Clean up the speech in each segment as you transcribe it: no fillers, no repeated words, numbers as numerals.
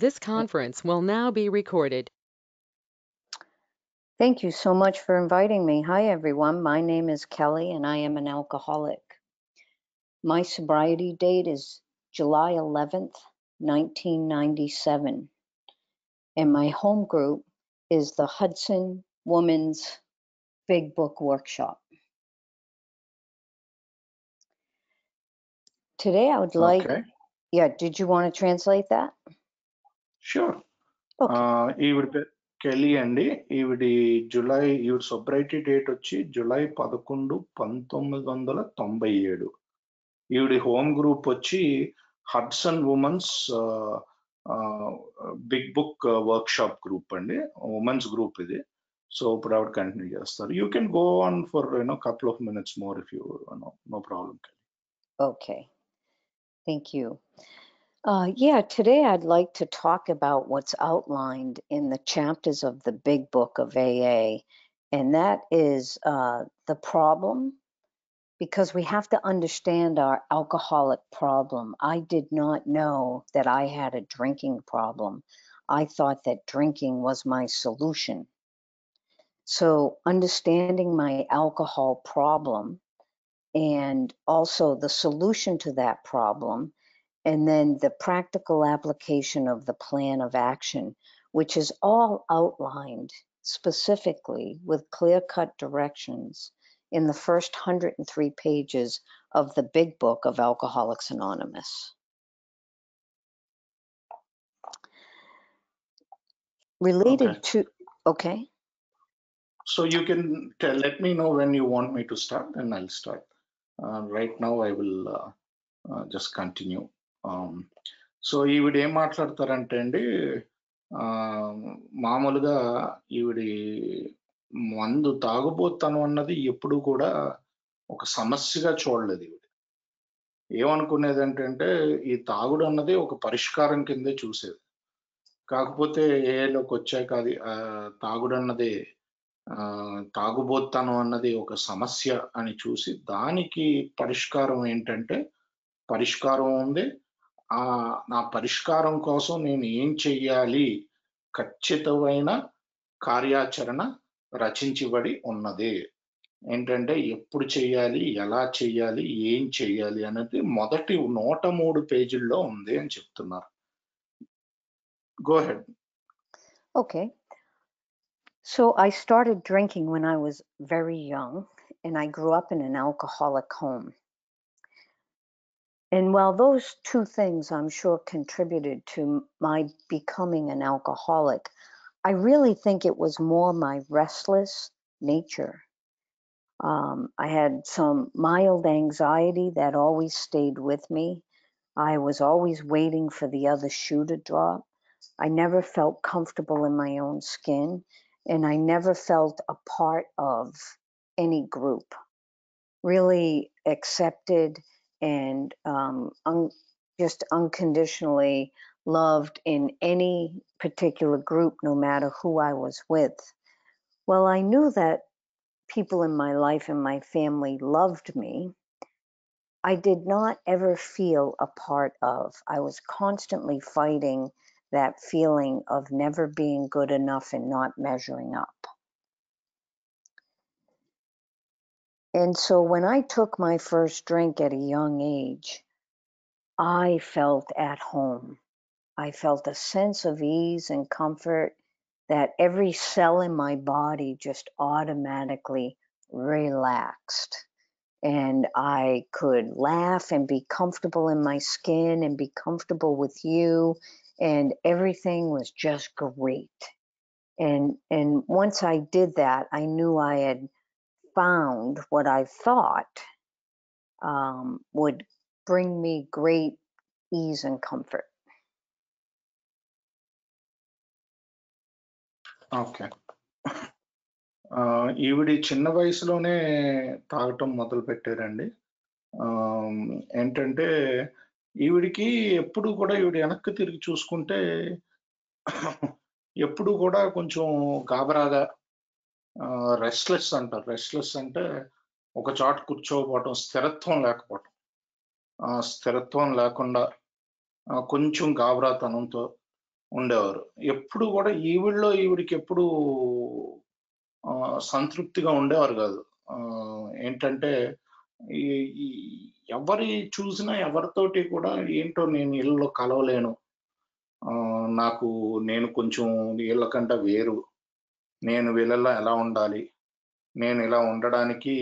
This conference will now be recorded. Thank you so much for inviting me. Hi, everyone. My name is Kelly, and I am an alcoholic. My sobriety date is July 11th, 1997. And my home group is the Hudson Women's Big Book Workshop. Today, I would like... Okay. Yeah, did you want to translate that? Sure. ఈవిడ Kelly అండి. ఈవిడి sobriety date వచ్చి July 11, 1997. ఈవిడి home group వచ్చి Hudson women's big book workshop group అండి. Women's group ఇది. So ఇప్పుడు ఆవిడ కంటిన్యూ చేస్తారు. You can go on for couple of minutes more if you no problem. Okay. Thank you. Yeah, today I'd like to talk about what's outlined in the chapters of the Big Book of AA, and that is the problem, because we have to understand our alcoholic problem. I did not know that I had a drinking problem. I thought that drinking was my solution. So understanding my alcohol problem and also the solution to that problem, and then the practical application of the plan of action, which is all outlined specifically with clear-cut directions in the first 103 pages of the Big Book of Alcoholics Anonymous. Related to... Okay. So you can let me know when you want me to start, and I'll start. Right now I will just continue. So ఈవిడ ఏం మాట్లాడతారంటే అండి, మామూలుగా ఈవిడి మందు తాగుబోతాను అన్నది ఎప్పుడు కూడా ఒక సమస్యగా చూడలేదు. ఈవిడ ఏమనుకునేది అంటే ఈ తాగుడు అన్నది ఒక పరిష్కారం కిందే చూసేది. కాకపోతే ఏలోకి వచ్చాక అది తాగుడు అన్నది తాగుబోతాను అన్నది ఒక సమస్య అని చూసి దానికి పరిష్కారం ఏంటంటే పరిష్కారం ఉంది. నా పరిష్కారం కోసం నేను ఏం చెయ్యాలి, ఖచ్చితమైన కార్యాచరణ రచించబడి ఉన్నది. ఏంటంటే ఎప్పుడు చెయ్యాలి, ఎలా చెయ్యాలి, ఏం చెయ్యాలి అనేది మొదటి 103 పేజీల్లో ఉంది అని చెప్తున్నారు. Go ahead. Okay. So I started drinking when I was very young, and I grew up in an alcoholic home. And while those two things, I'm sure, contributed to my becoming an alcoholic, I really think it was more my restless nature. I had some mild anxiety that always stayed with me. I was always waiting for the other shoe to drop. I never felt comfortable in my own skin, and I never felt a part of any group, really accepted and just unconditionally loved in any particular group, no matter who I was with. Well, I knew that people in my life and my family loved me. I did not ever feel a part of. I was constantly fighting that feeling of never being good enough and not measuring up. And so when I took my first drink at a young age, I felt at home. I felt a sense of ease and comfort that every cell in my body just automatically relaxed. And I could laugh and be comfortable in my skin and be comfortable with you. And everything was just great. And once I did that, I knew I had found what I thought would bring me great ease and comfort. Okay. ఈవిడి చిన్న వయసులోనే తాగటం మొదలు పెట్టారండి. ఏంటంటే ఈవిడికి ఎప్పుడు కూడా ఈవిడ వెనక్కి తిరిగి చూసుకుంటే ఎప్పుడు కూడా కొంచెం గాబరాగా, రెస్ట్లెస్ అంటారు. రెస్ట్లెస్ అంటే ఒక చోట కూర్చోపోవటం, స్థిరత్వం లేకపోవటం. స్థిరత్వం లేకుండా కొంచెం గాబరాతనంతో ఉండేవారు. ఎప్పుడు కూడా ఈవిడికి ఎప్పుడు సంతృప్తిగా ఉండేవారు కాదు. ఏంటంటే ఈ ఈ ఎవరి చూసినా ఎవరితోటి కూడా ఏంటో నేను ఈళ్ళలో కలవలేను. నాకు నేను కొంచెం వీళ్ళకంటే వేరు. నేను వీళ్ళలో ఎలా ఉండాలి? నేను ఇలా ఉండడానికి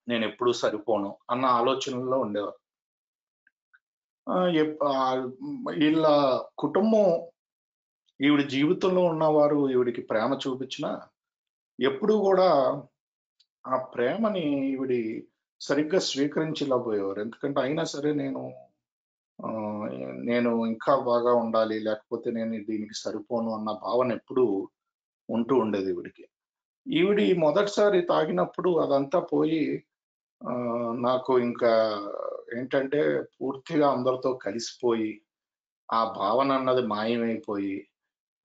నేనెప్పుడూ సరిపోను అన్న ఆలోచనలో ఉండేవారు. ఈళ్ళ కుటుంబం ఈవిడ జీవితంలో ఉన్నవారు ఈవిడకి ప్రేమ చూపించినా, ఎప్పుడూ గూడా ఆ ప్రేమని ఈవిడి సరిగ్గా స్వీకరించలేకపోయేవారు. ఎందుకంటే అయినా సరే ఆహ్, నేను ఇంకా బాగా ఉండాలి, లేకపోతే నేను దీనికి సరిపోను అన్న భావన ఎప్పుడూ ఉంటూ ఉండేది ఈవిడికి. మొదటిసారి తాగినప్పుడు అదంతా పోయి నాకు ఇంకా ఏంటంటే పూర్తిగా అందరితో కలిసిపోయి, ఆ భావన అన్నది మాయమైపోయి,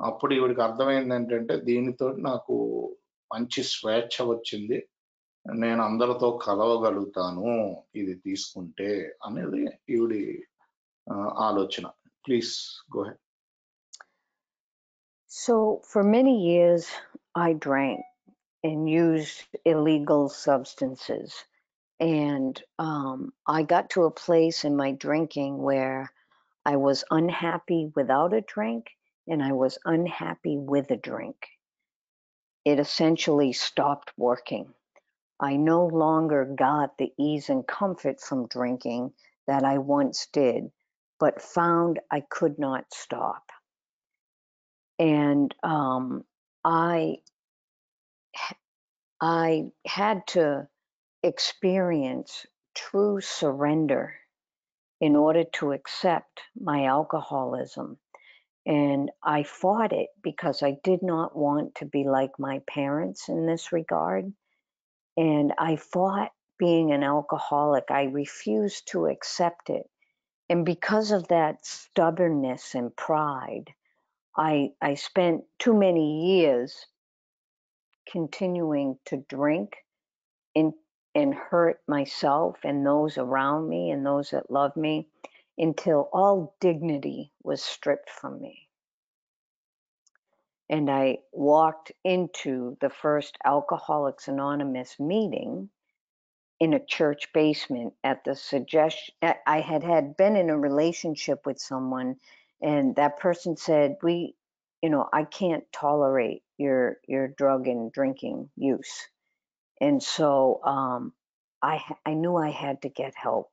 అప్పుడు ఈవిడకి అర్థమైందేంటంటే దీనితోటి నాకు మంచి స్వేచ్ఛ వచ్చింది. నేను అందరితో కలవగలుగుతాను ఇది తీసుకుంటే అనేది ఈవిడి ఆలోచన. Please go head. So for many years, I drank and used illegal substances. And I got to a place in my drinking where I was unhappy without a drink and I was unhappy with a drink. It essentially stopped working. I no longer got the ease and comfort from drinking that I once did, but found I could not stop. And I had to experience true surrender in order to accept my alcoholism. And I fought it because I did not want to be like my parents in this regard. And I fought being an alcoholic. I refused to accept it. And because of that stubbornness and pride, I spent too many years continuing to drink and hurt myself and those around me and those that love me until all dignity was stripped from me. And I walked into the first Alcoholics Anonymous meeting in a church basement at the suggestion. I had been in a relationship with someone, and that person said, I can't tolerate your drug and drinking use. And so I knew I had to get help.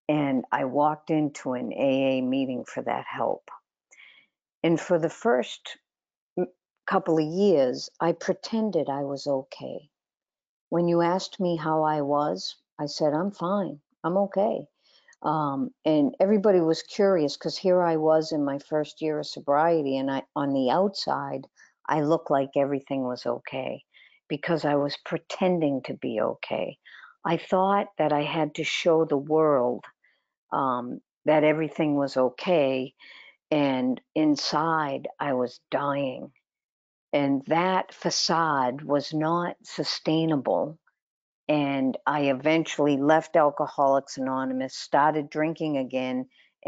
And I walked into an AA meeting for that help. And for the first couple of years, I pretended I was okay. When you asked me how I was, I said, I'm fine. I'm okay. And everybody was curious because here I was in my first year of sobriety, and on the outside, I looked like everything was okay because I was pretending to be okay. I thought that I had to show the world that everything was okay, and inside I was dying. And that facade was not sustainable. And I eventually left Alcoholics Anonymous, started drinking again,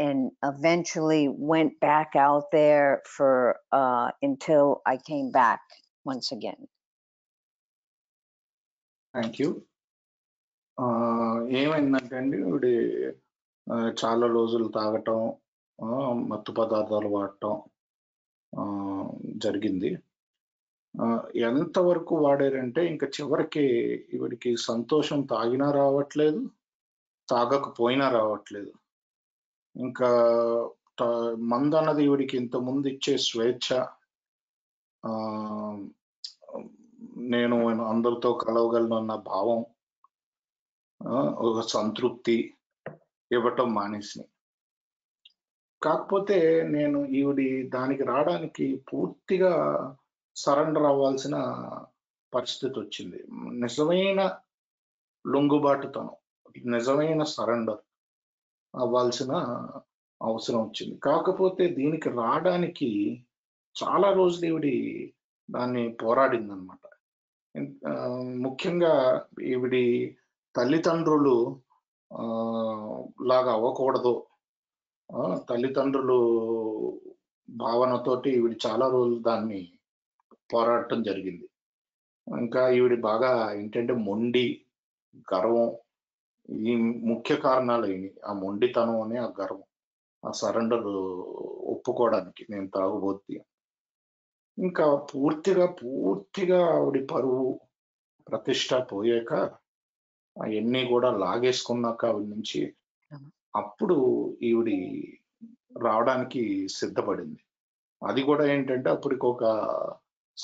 and eventually went back out there for until I came back once again. Thank you. ఏమైందంటే అండి చాలా రోజులు తాగటం, మత్తు పదార్థాలు వాడటం జరిగింది. ఎంతవరకు వాడారంటే ఇంక చివరికి ఈవిడికి సంతోషం తాగినా రావట్లేదు, తాగకపోయినా రావట్లేదు. ఇంకా మందన్నది ఈవిడికి ఇంతకుముందు ఇచ్చే స్వేచ్ఛ, నేను అందరితో కలవగలను అన్న భావం, ఒక సంతృప్తి ఇవ్వటం మానేసినాయి. కాకపోతే నేను దానికి రావడానికి పూర్తిగా సరెండర్ అవ్వాల్సిన పరిస్థితి వచ్చింది. నిజమైన లొంగుబాటుతనం, నిజమైన సరెండర్ అవ్వాల్సిన అవసరం వచ్చింది. కాకపోతే దీనికి రావడానికి చాలా రోజులు దాన్ని పోరాడిందనమాట. ముఖ్యంగా ఈవిడి తల్లిదండ్రులు లాగా అవ్వకూడదు, తల్లిదండ్రులు భావనతోటి ఈవిడ చాలా రోజులు దాన్ని పోరాడటం జరిగింది. ఇంకా ఈవిడ బాగా ఏంటంటే మొండి, గర్వం, ఈ ముఖ్య కారణాలయినయి. ఆ మొండితనం అని, ఆ గర్వం, ఆ సరెండర్ ఒప్పుకోవడానికి నేను తాగుబోతు. ఇంకా పూర్తిగా ఆవిడ పరువు, ప్రతిష్ట పోయాక అయన్నీ గూడా లాగేసుకున్నాక ఆవిడ నుంచి, అప్పుడు ఈవిడ రావడానికి సిద్ధపడింది. అది గూడా ఏంటంటే అప్పటికొక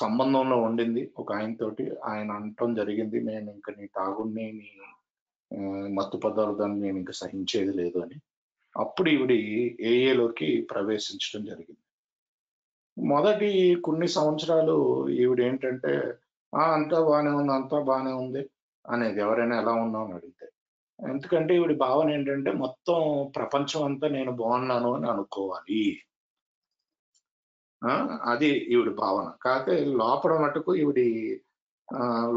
సంబంధంలో ఉండింది ఒక ఆయనతోటి. ఆయన అనటం జరిగింది, "నేనింక నీ తాగుడిని, నీ మత్తు పదార్థాన్ని నేనింక సహించేది లేదు" అని. అప్పుడు ఈవిడ ఏఏలోకి ప్రవేశించడం జరిగింది. మొదటి కొన్ని సంవత్సరాలు ఈవిడేంటంటే, అంతా బానే ఉంది, అంతా బానే ఉంది" అనేది. ఎవరైనా ఎలా ఉన్నావు అని అడిగితే. ఎందుకంటే ఈవిడ భావన ఏంటంటే, మొత్తం ప్రపంచం అంతా నేను బాగున్నాను అని అనుకోవాలి. అది ఈవిడ భావన. కాకపోతే లోపల మటుకు ఈవిడి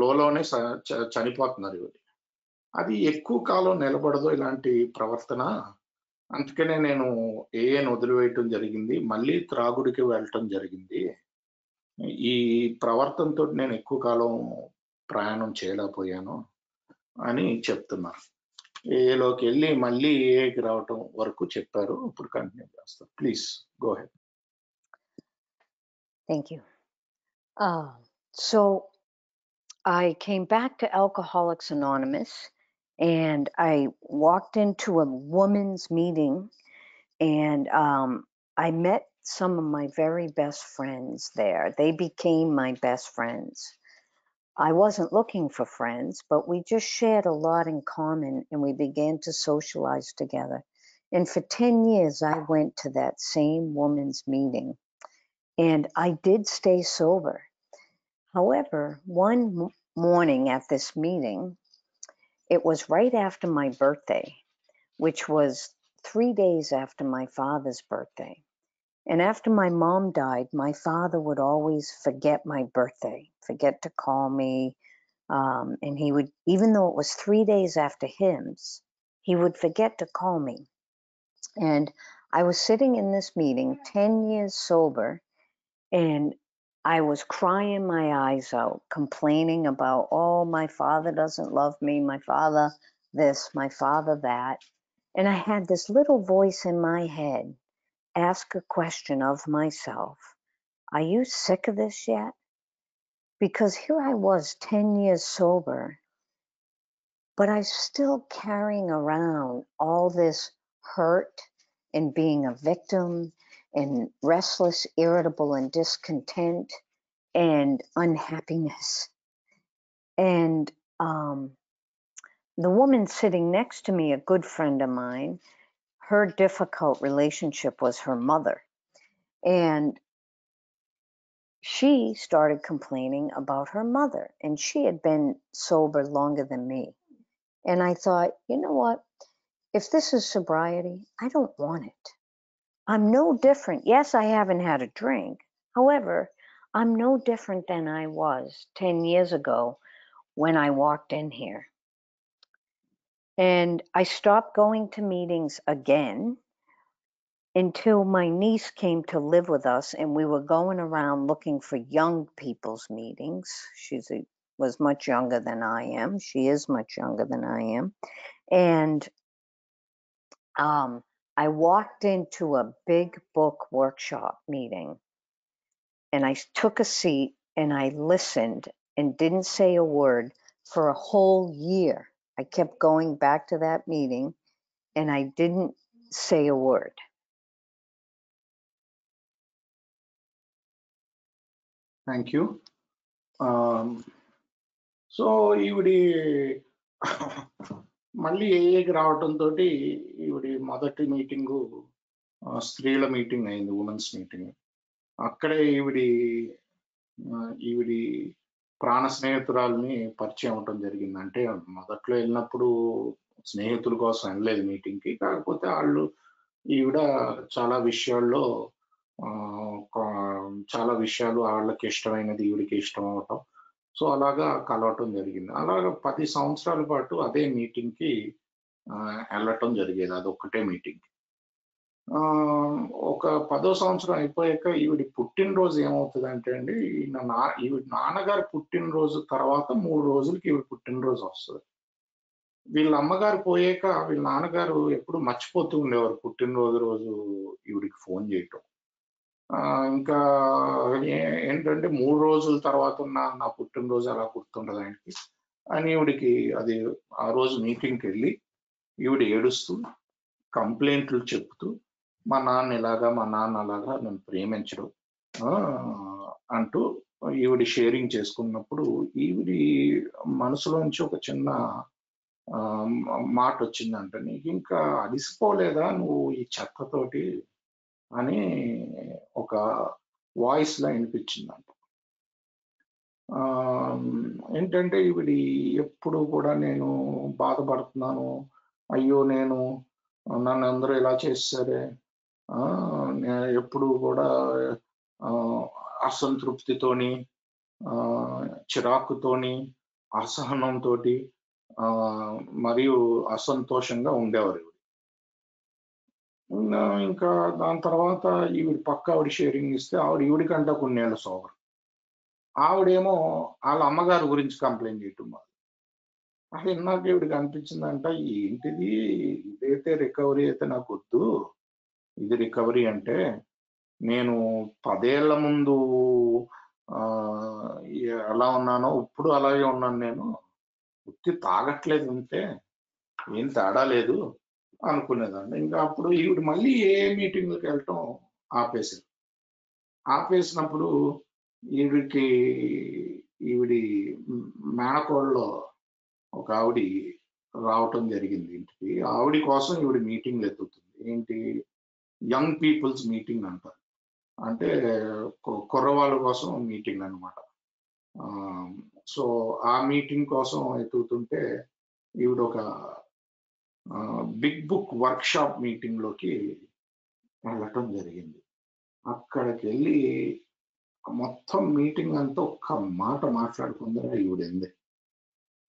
లోలోనే చనిపోతున్నారు ఈవిడ. అది ఎక్కువ కాలం నిలబడదు ఇలాంటి ప్రవర్తన. అందుకనే నేను ఏఏని వదిలివేయటం జరిగింది. మళ్ళీ త్రాగుడికి వెళ్ళటం జరిగింది. ఈ ప్రవర్తనతోటి నేను ఎక్కువ కాలం ప్రయాణం చేయలేకపోయాను అని చెప్తున్నారు. ఏఏలోకెళ్ళి మళ్ళీ ఏఏకి రావటం వరకు చెప్పారు. ఇప్పుడు కంటిన్యూ చేస్తారు. Please go head. Thank you. So I came back to Alcoholics Anonymous, and I walked into a women's meeting, and I met some of my very best friends there. They became my best friends. I wasn't looking for friends, but we just shared a lot in common, and we began to socialize together. And for 10 years, I went to that same women's meeting, and I did stay sober. However, one morning at this meeting, it was right after my birthday, which was 3 days after my father's birthday. And after my mom died, my father would always forget my birthday, forget to call me. And he would, even though it was 3 days after his, he would forget to call me. And I was sitting in this meeting, 10 years sober, and I was crying my eyes out, complaining about, oh, my father doesn't love me, my father this, my father that. And I had this little voice in my head ask a question of myself: are you sick of this yet? Because here I was 10 years sober, but I was still carrying around all this hurt and being a victim and restless, irritable, and discontent and unhappiness. And the woman sitting next to me, a good friend of mine, her difficult relationship was her mother. And she started complaining about her mother, and she had been sober longer than me. And I thought, you know what? If this is sobriety, I don't want it. I'm no different. Yes, I haven't had a drink. However, I'm no different than I was 10 years ago when I walked in here. And I stopped going to meetings again until my niece came to live with us, and we were going around looking for young people's meetings. She was much younger than I am. She is much younger than I am. And I walked into a big book workshop meeting, and I took a seat and I listened and didn't say a word for a whole year. I kept going back to that meeting and I didn't say a word. Thank you. So ఈవిడి మళ్ళీ ఏఏకి రావటంతో ఈవిడి మొదటి meeting స్త్రీల meeting అయింది, women's meeting. అక్కడే ఈవిడి ప్రాణ స్నేహితురాలని పరిచయం అవటం జరిగింది. అంటే మొదట్లో వెళ్ళినప్పుడు స్నేహితుల కోసం వెళ్ళలేదు మీటింగ్కి. కాకపోతే ఈవిడ చాలా విషయాల్లో చాలా విషయాలు వాళ్ళకి ఇష్టమైనది ఈవిడికి ఇష్టం అవటం, సో అలాగా కలవటం జరిగింది. అలాగా 10 సంవత్సరాల పాటు అదే మీటింగ్కి వెళ్ళటం జరిగేది, అదొక్కటే మీటింగ్. ఒక 10వ సంవత్సరం అయిపోయాక ఈవిడ పుట్టినరోజు ఏమవుతదంటే అండి, ఈవిడ నాన్నగారి పుట్టినరోజు తర్వాత 3 రోజులకి ఈవిడ పుట్టినరోజు వస్తది. వీళ్ళ అమ్మగారు పోయాక వీళ్ళ నాన్నగారు ఎప్పుడు మర్చిపోతూ ఉండేవారు పుట్టినరోజు ఈవిడకి ఫోను జేయటం. ఇంకా ఏంటంటే 3 రోజుల తర్వాత నా పుట్టినరోజు ఎలా గుర్తుండదు ఆయనకి అని ఈవిడకి అది ఆ రోజు మీటింగ్‌కెళ్ళి ఈవిడ ఏడుస్తూ, కంప్లెయింట్లు చెప్తూ, మా నాన్న ఇలాగా, మా నాన్న అలాగా నన్ను ప్రేమించడు అంటూ ఈవిడ షేరింగ్ చేసుకున్నప్పుడు ఈవిడి మనసులోంచి ఒక చిన్న మాటొచ్చిందంట. "నీకింకా అలిసిపోలేదా నువ్వు ఈ చెత్తతోటి" అని ఒక వాయిస్‌లా ఇనిపించిందంట. ఏంటంటే ఈవిడి ఎప్పుడు కూడా నేను బాధపడుతున్నాను. అయ్యో! నన్నందరూ ఇలా చేసేసారే. ఎప్పుడూ కూడా అసంతృప్తితోని, చిరాకుతోని, అసహనంతోటి మరియు అసంతోషంగా ఉండేవారు. ఇంకా దాని తర్వాత ఈవిడ పక్కావిడ షేరింగ్ ఇస్తే ఈవిడికంటే కొన్నేళ్ళు సోబర్. ఆవిడేమో ఆళ్ళ అమ్మగారి గురించి కంప్లెయింట్ చేయటం మొదలు. అది ఇన్నాక ఈవిడకి అనిపించిందంట, ఏంటిది ఇదైతే రికవరీ అయితే నాకొద్దు. ఇది రికవరీ అంటే, నేను 10 ఏళ్ల ముందు ఆహ్, ఎలా ఉన్నానో ఇప్పుడు అలాగే ఉన్నాను నేను. ఉత్తి తాగట్లేదు అంతే. ఏం తేడా లేదు అనుకునేదాన్ని. ఇంకా అప్పుడు ఈవిడ మళ్ళీ ఏ మీటింగ్‌లకెళ్ళటం ఆపేసారు. ఆపేసినప్పుడు ఈవిడకి ఈవిడి మేనకోడలో ఒక రావటం జరిగింది ఇంటికి. ఆవిడ కోసం ఈవిడ మీటింగ్‌లు ఎత్తుతుంది. ఏంటి యంగ్ పీపుల్స్ మీటింగ్ అంటారు. అంటే కుర్రవాళ్ళ కోసం మీటింగ్ అన్నమాట. సో, ఆ మీటింగ్ కోసం ఎతుకుతుంటే ఈవిడ ఒక బిగ్ బుక్ వర్క్‌షాప్ మీటింగ్‌లోకి వెళ్ళటం జరిగింది. అక్కడికెళ్ళి మొత్తం మీటింగ్ అంతా ఒక్క మాట మాట్లాడకుండా ఈవిడెంది.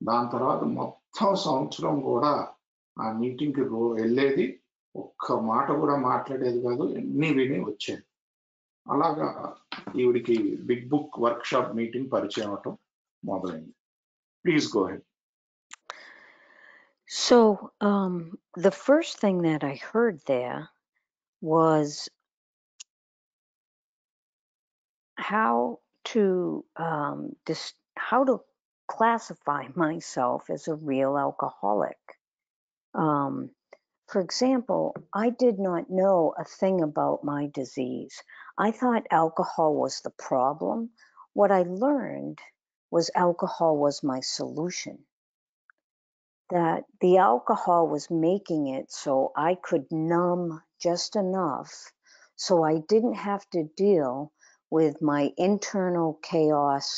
దాని తర్వాత మొత్తం సంవత్సరం కూడా ఆ మీటింగ్‌కి వెళ్ళేది. ఒక్క మాట కూడా మాట్లాడేది కాదు. అన్నీ విని వచ్చేది. అలాగా ఈవిడికి బిగ్ బుక్ వర్క్‌షాప్ మీటింగ్ పరిచయం అవ్వటం మొదలైంది. Please go head. So, the first thing that I heard there was how to how to classify myself as a real alcoholic. For example, I did not know a thing about my disease. I thought alcohol was the problem. What I learned was alcohol was my solution. That the alcohol was making it so I could numb just enough so I didn't have to deal with my internal chaos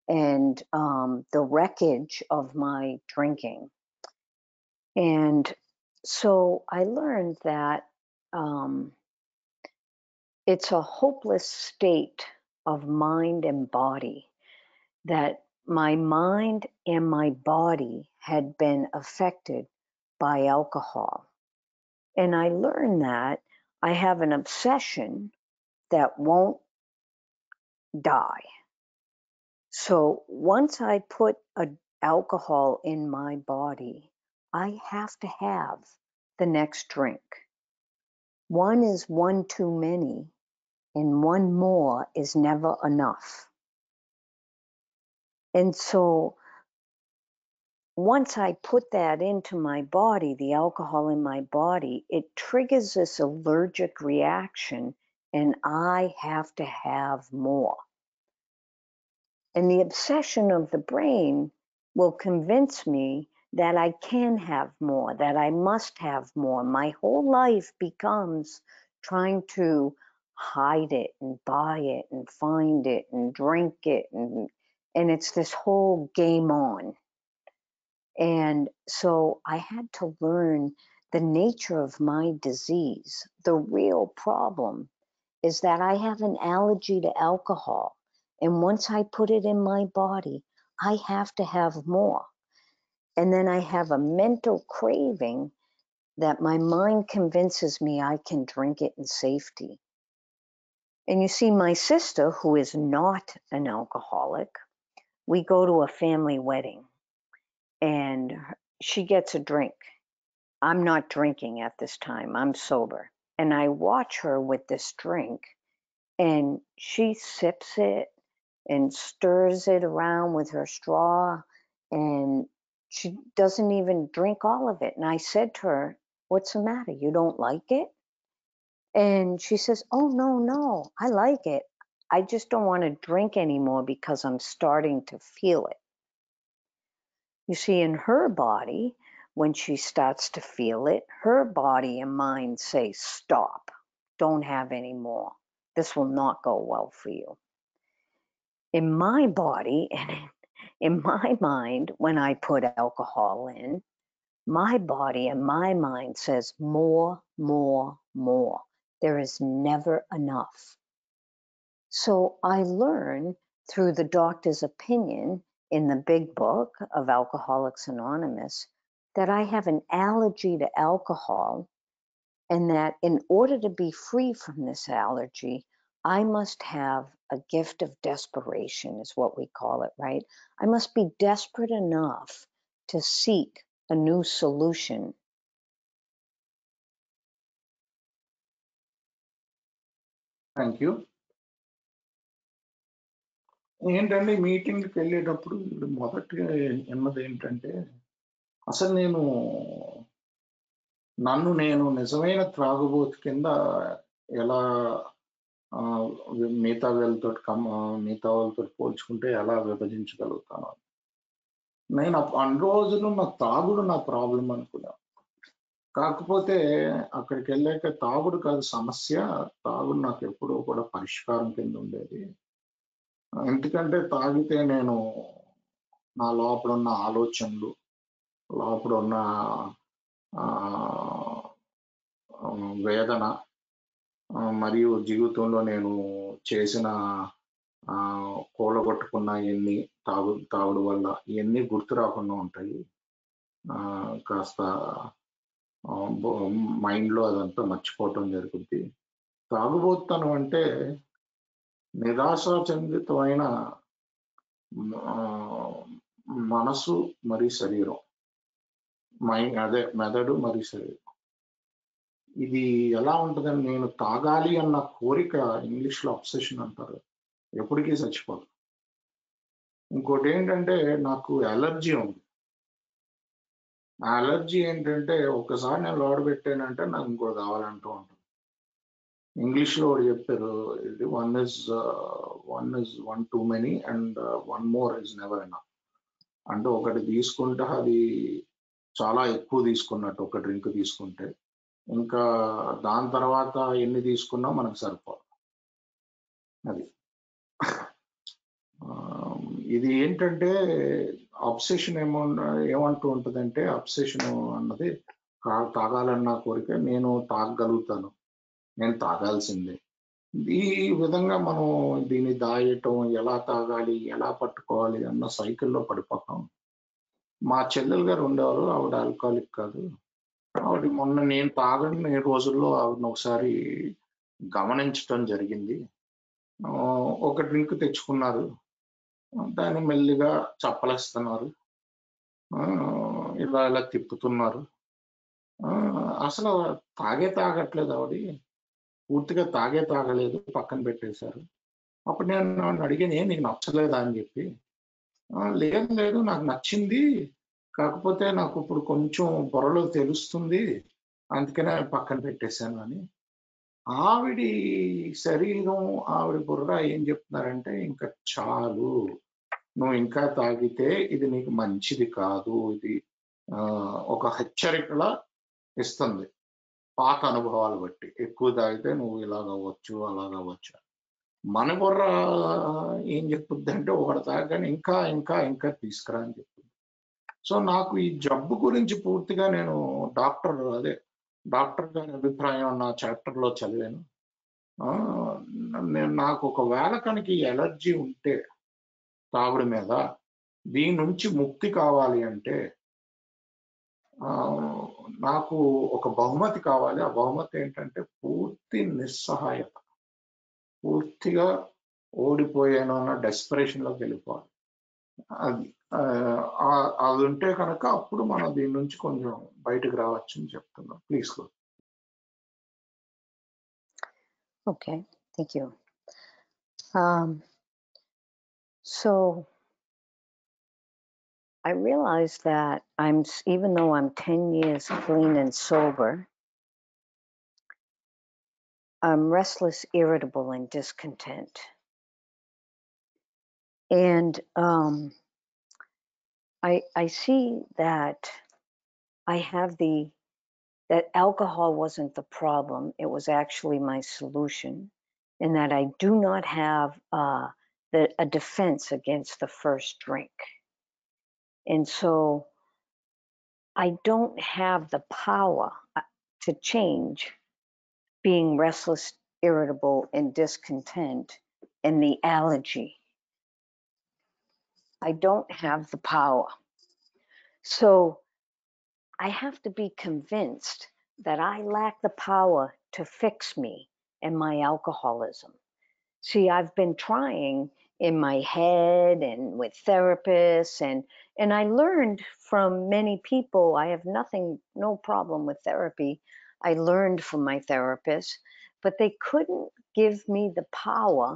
and the wreckage of my drinking. And so I learned that it's a hopeless state of mind and body, that my mind and my body had been affected by alcohol. And I learned that I have an obsession that won't die. So once I put alcohol in my body, I have to have the next drink. One is one too many, and one more is never enough. And so once I put that into my body, the alcohol in my body, it triggers this allergic reaction, and I have to have more. And the obsession of the brain will convince me that I can have more, that I must have more. My whole life becomes trying to hide it and buy it and find it and drink it. And it's this whole game on. And so I had to learn the nature of my disease. The real problem is that I have an allergy to alcohol. And once I put it in my body, I have to have more. And then I have a mental craving that my mind convinces me I can drink it in safety. And you see, my sister, who is not an alcoholic, we go to a family wedding and she gets a drink. I'm not drinking at this time, I'm sober. And I watch her with this drink and she sips it and stirs it around with her straw, and she doesn't even drink all of it. And I said to her, "What's the matter? You don't like it?" And she says, "Oh, no, I like it. I just don't want to drink anymore because I'm starting to feel it." You see, in her body, when she starts to feel it, her body and mind say, "Stop, don't have any more. This will not go well for you." In my body and in my mind, when I put alcohol in, my body and my mind says more, more, more. There is never enough. So I learn through the doctor's opinion in the big book of Alcoholics Anonymous that I have an allergy to alcohol, and that in order to be free from this allergy, I must have a gift of desperation, is what we call it, right? I must be desperate enough to seek a new solution. Thank you. ఏంటంటే మీటింగ్కి వెళ్ళేటప్పుడు మొదటిగా అన్నది ఏంటంటే, అసలు నన్ను నేను నిజమైన త్రాగుబోతు కింద ఎలా మిగతా వాళ్ళతో పోల్చుకుంటే ఎలా విభజించగలుగుతాను. నేను అన్ని రోజులు నా తాగుడు నా ప్రాబ్లం అనుకున్నాను. కాకపోతే అక్కడికి వెళ్ళాక తాగుడు కాదు సమస్య, తాగుడు నాకు ఎప్పుడూ కూడా పరిష్కారం కింద ఉండేది. ఎందుకంటే తాగితే నేను నా లోపల ఉన్న ఆలోచనలు, లోపల ఉన్న వేదన, మరియు జీవితంలో నేను చేసిన కూలగొట్టుకున్న ఇవన్నీ తాగుడు వల్ల ఇవన్నీ గుర్తు రాకుండా ఉంటాయి. కాస్త మైండ్లో అదంతా మర్చిపోవటం జరుగుద్ది. తాగుబోతనం అంటే నిరాశాచందితమైన మనసు మరియు శరీరం, మెదడు మరియు శరీరం. ఇది ఎలా ఉంటుందని, నేను తాగాలి అన్న కోరిక, ఇంగ్లీష్లో అబ్సెషన్ అంటారు, ఎప్పటికీ చచ్చిపోదు. ఇంకోటి ఏంటంటే నాకు అలర్జీ ఉంది. ఆ అలర్జీ ఏంటంటే ఒక్కసారి నేను లోడ పెట్టానంటే నాకు ఇంకోటి కావాలంటూ ఉంటుంది. ఇంగ్లీష్లో ఒకటి చెప్పారు, ఇది one too many and one more is never enough. అంటే ఒకటి తీసుకుంటే అది చాలా ఎక్కువ తీసుకున్నట్టు, ఒక డ్రింక్ తీసుకుంటే. ఇంకా దాని తర్వాత ఎన్ని తీసుకున్నా మనకు సరిపోదు. అది ఇది ఏంటంటే అబ్సెషన్ ఏమంటూ ఉంటుందంటే, అబ్సెషన్ అన్నది తాగాలన్న కోరిక. నేను తాగగలుగుతాను, నేను తాగాల్సిందే. ఈ విధంగా మనం దీన్ని దాయటం, ఎలా తాగాలి, ఎలా పట్టుకోవాలి అన్న సైకిల్లో పడిపోతాం. మా చెల్లెలు గారు ఉండేవారు, ఆవిడ ఆల్కహాలిక్ కాదు. ఆవిడ మొన్న నేను తాగని రోజుల్లో ఆవిడని ఒకసారి గమనించటం జరిగింది. ఒక డ్రింక్ తెచ్చుకున్నారు, దాన్ని మెల్లిగా చప్పలిస్తున్నారు, ఇలా తిప్పుతున్నారు. అసలు తాగట్లేదు ఆవిడ, పూర్తిగా తాగలేదు, పక్కన పెట్టేశారు. అప్పుడు నేను అడిగాను, నీకు నచ్చలేదా అని చెప్పి. లేదు నాకు నచ్చింది, కాకపోతే నాకు ఇప్పుడు కొంచెం బుర్రలో తెలుస్తుంది, అందుకనే పక్కన పెట్టేశాను అని. ఆవిడ శరీరం, ఆవిడ బుర్ర ఏం చెప్తున్నారంటే, ఇంకా చాలు, నువ్వు ఇంకా తాగితే ఇది నీకు మంచిది కాదు. ఇది ఒక హెచ్చరికలా ఇస్తుంది, పాత అనుభవాలు బట్టి. ఎక్కువ తాగితే నువ్వు ఇలాగవ్వచ్చు, అలాగవ్వచ్చు. మన బుర్ర ఏం చెప్పుద్ది అంటే, ఒకటి తాగానే ఇంకా ఇంకా ఇంకా తీసుకురా అని చెప్తుంది. సో నాకు ఈ జబ్బు గురించి పూర్తిగా నేను డాక్టర్ గారి అభిప్రాయం నా చాప్టర్లో చదివాను. నాకు ఒకవేళ కనుక ఈ ఎలర్జీ ఉంటే తాగుడు మీద, దీని నుంచి ముక్తి కావాలి అంటే నాకు ఒక బహుమతి కావాలి. ఆ బహుమతి ఏంటంటే పూర్తి నిస్సహాయత. పూర్తిగా ఓడిపోయాను అన్న డెస్పరేషన్‌లోకి వెళ్ళిపోవాలి. అది అది ఉంటే కనుక అప్పుడు మనం దీని నుంచి కొంచెం బయటకు రావచ్చని చెప్తున్నాను. Please go. Okay, thank you. So I realized that even though I'm 10 years clean and sober, I'm restless, irritable, and discontent. And I see that I have that alcohol wasn't the problem. It was actually my solution, and that I do not have a defense against the first drink. And so I don't have the power to change being restless, irritable, and discontent and the allergy. I don't have the power. So I have to be convinced that I lack the power to fix me and my alcoholism. See, I've been trying in my head and with therapists, and I learned from many people. I have no problem with therapy. I learned from my therapist, but they couldn't give me the power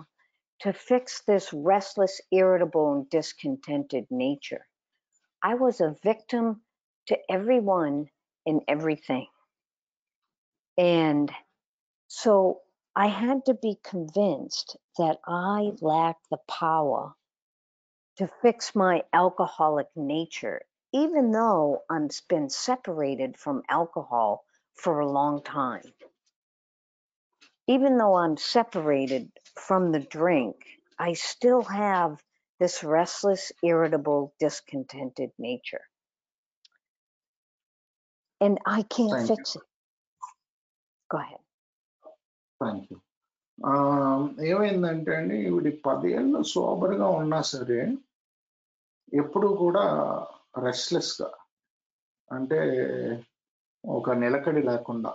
to fix this restless, irritable, and discontented nature. I was a victim to everyone and everything. And so I had to be convinced that I lack the power to fix my alcoholic nature, even though I've been separated from alcohol for a long time. Even though I'm separated from the drink, I still have this restless, irritable, discontented nature. And I can't Thank fix it. Go ahead. Thank you. ఏమైందంటే అండి, ఈవిడ 10 ఏళ్ళు సోబర్‌గా ఉన్నా సరే, ఎప్పుడూ కూడా రెస్ట్‌లెస్‌గా, అంటే ఒక నిలకడ లేకుండా,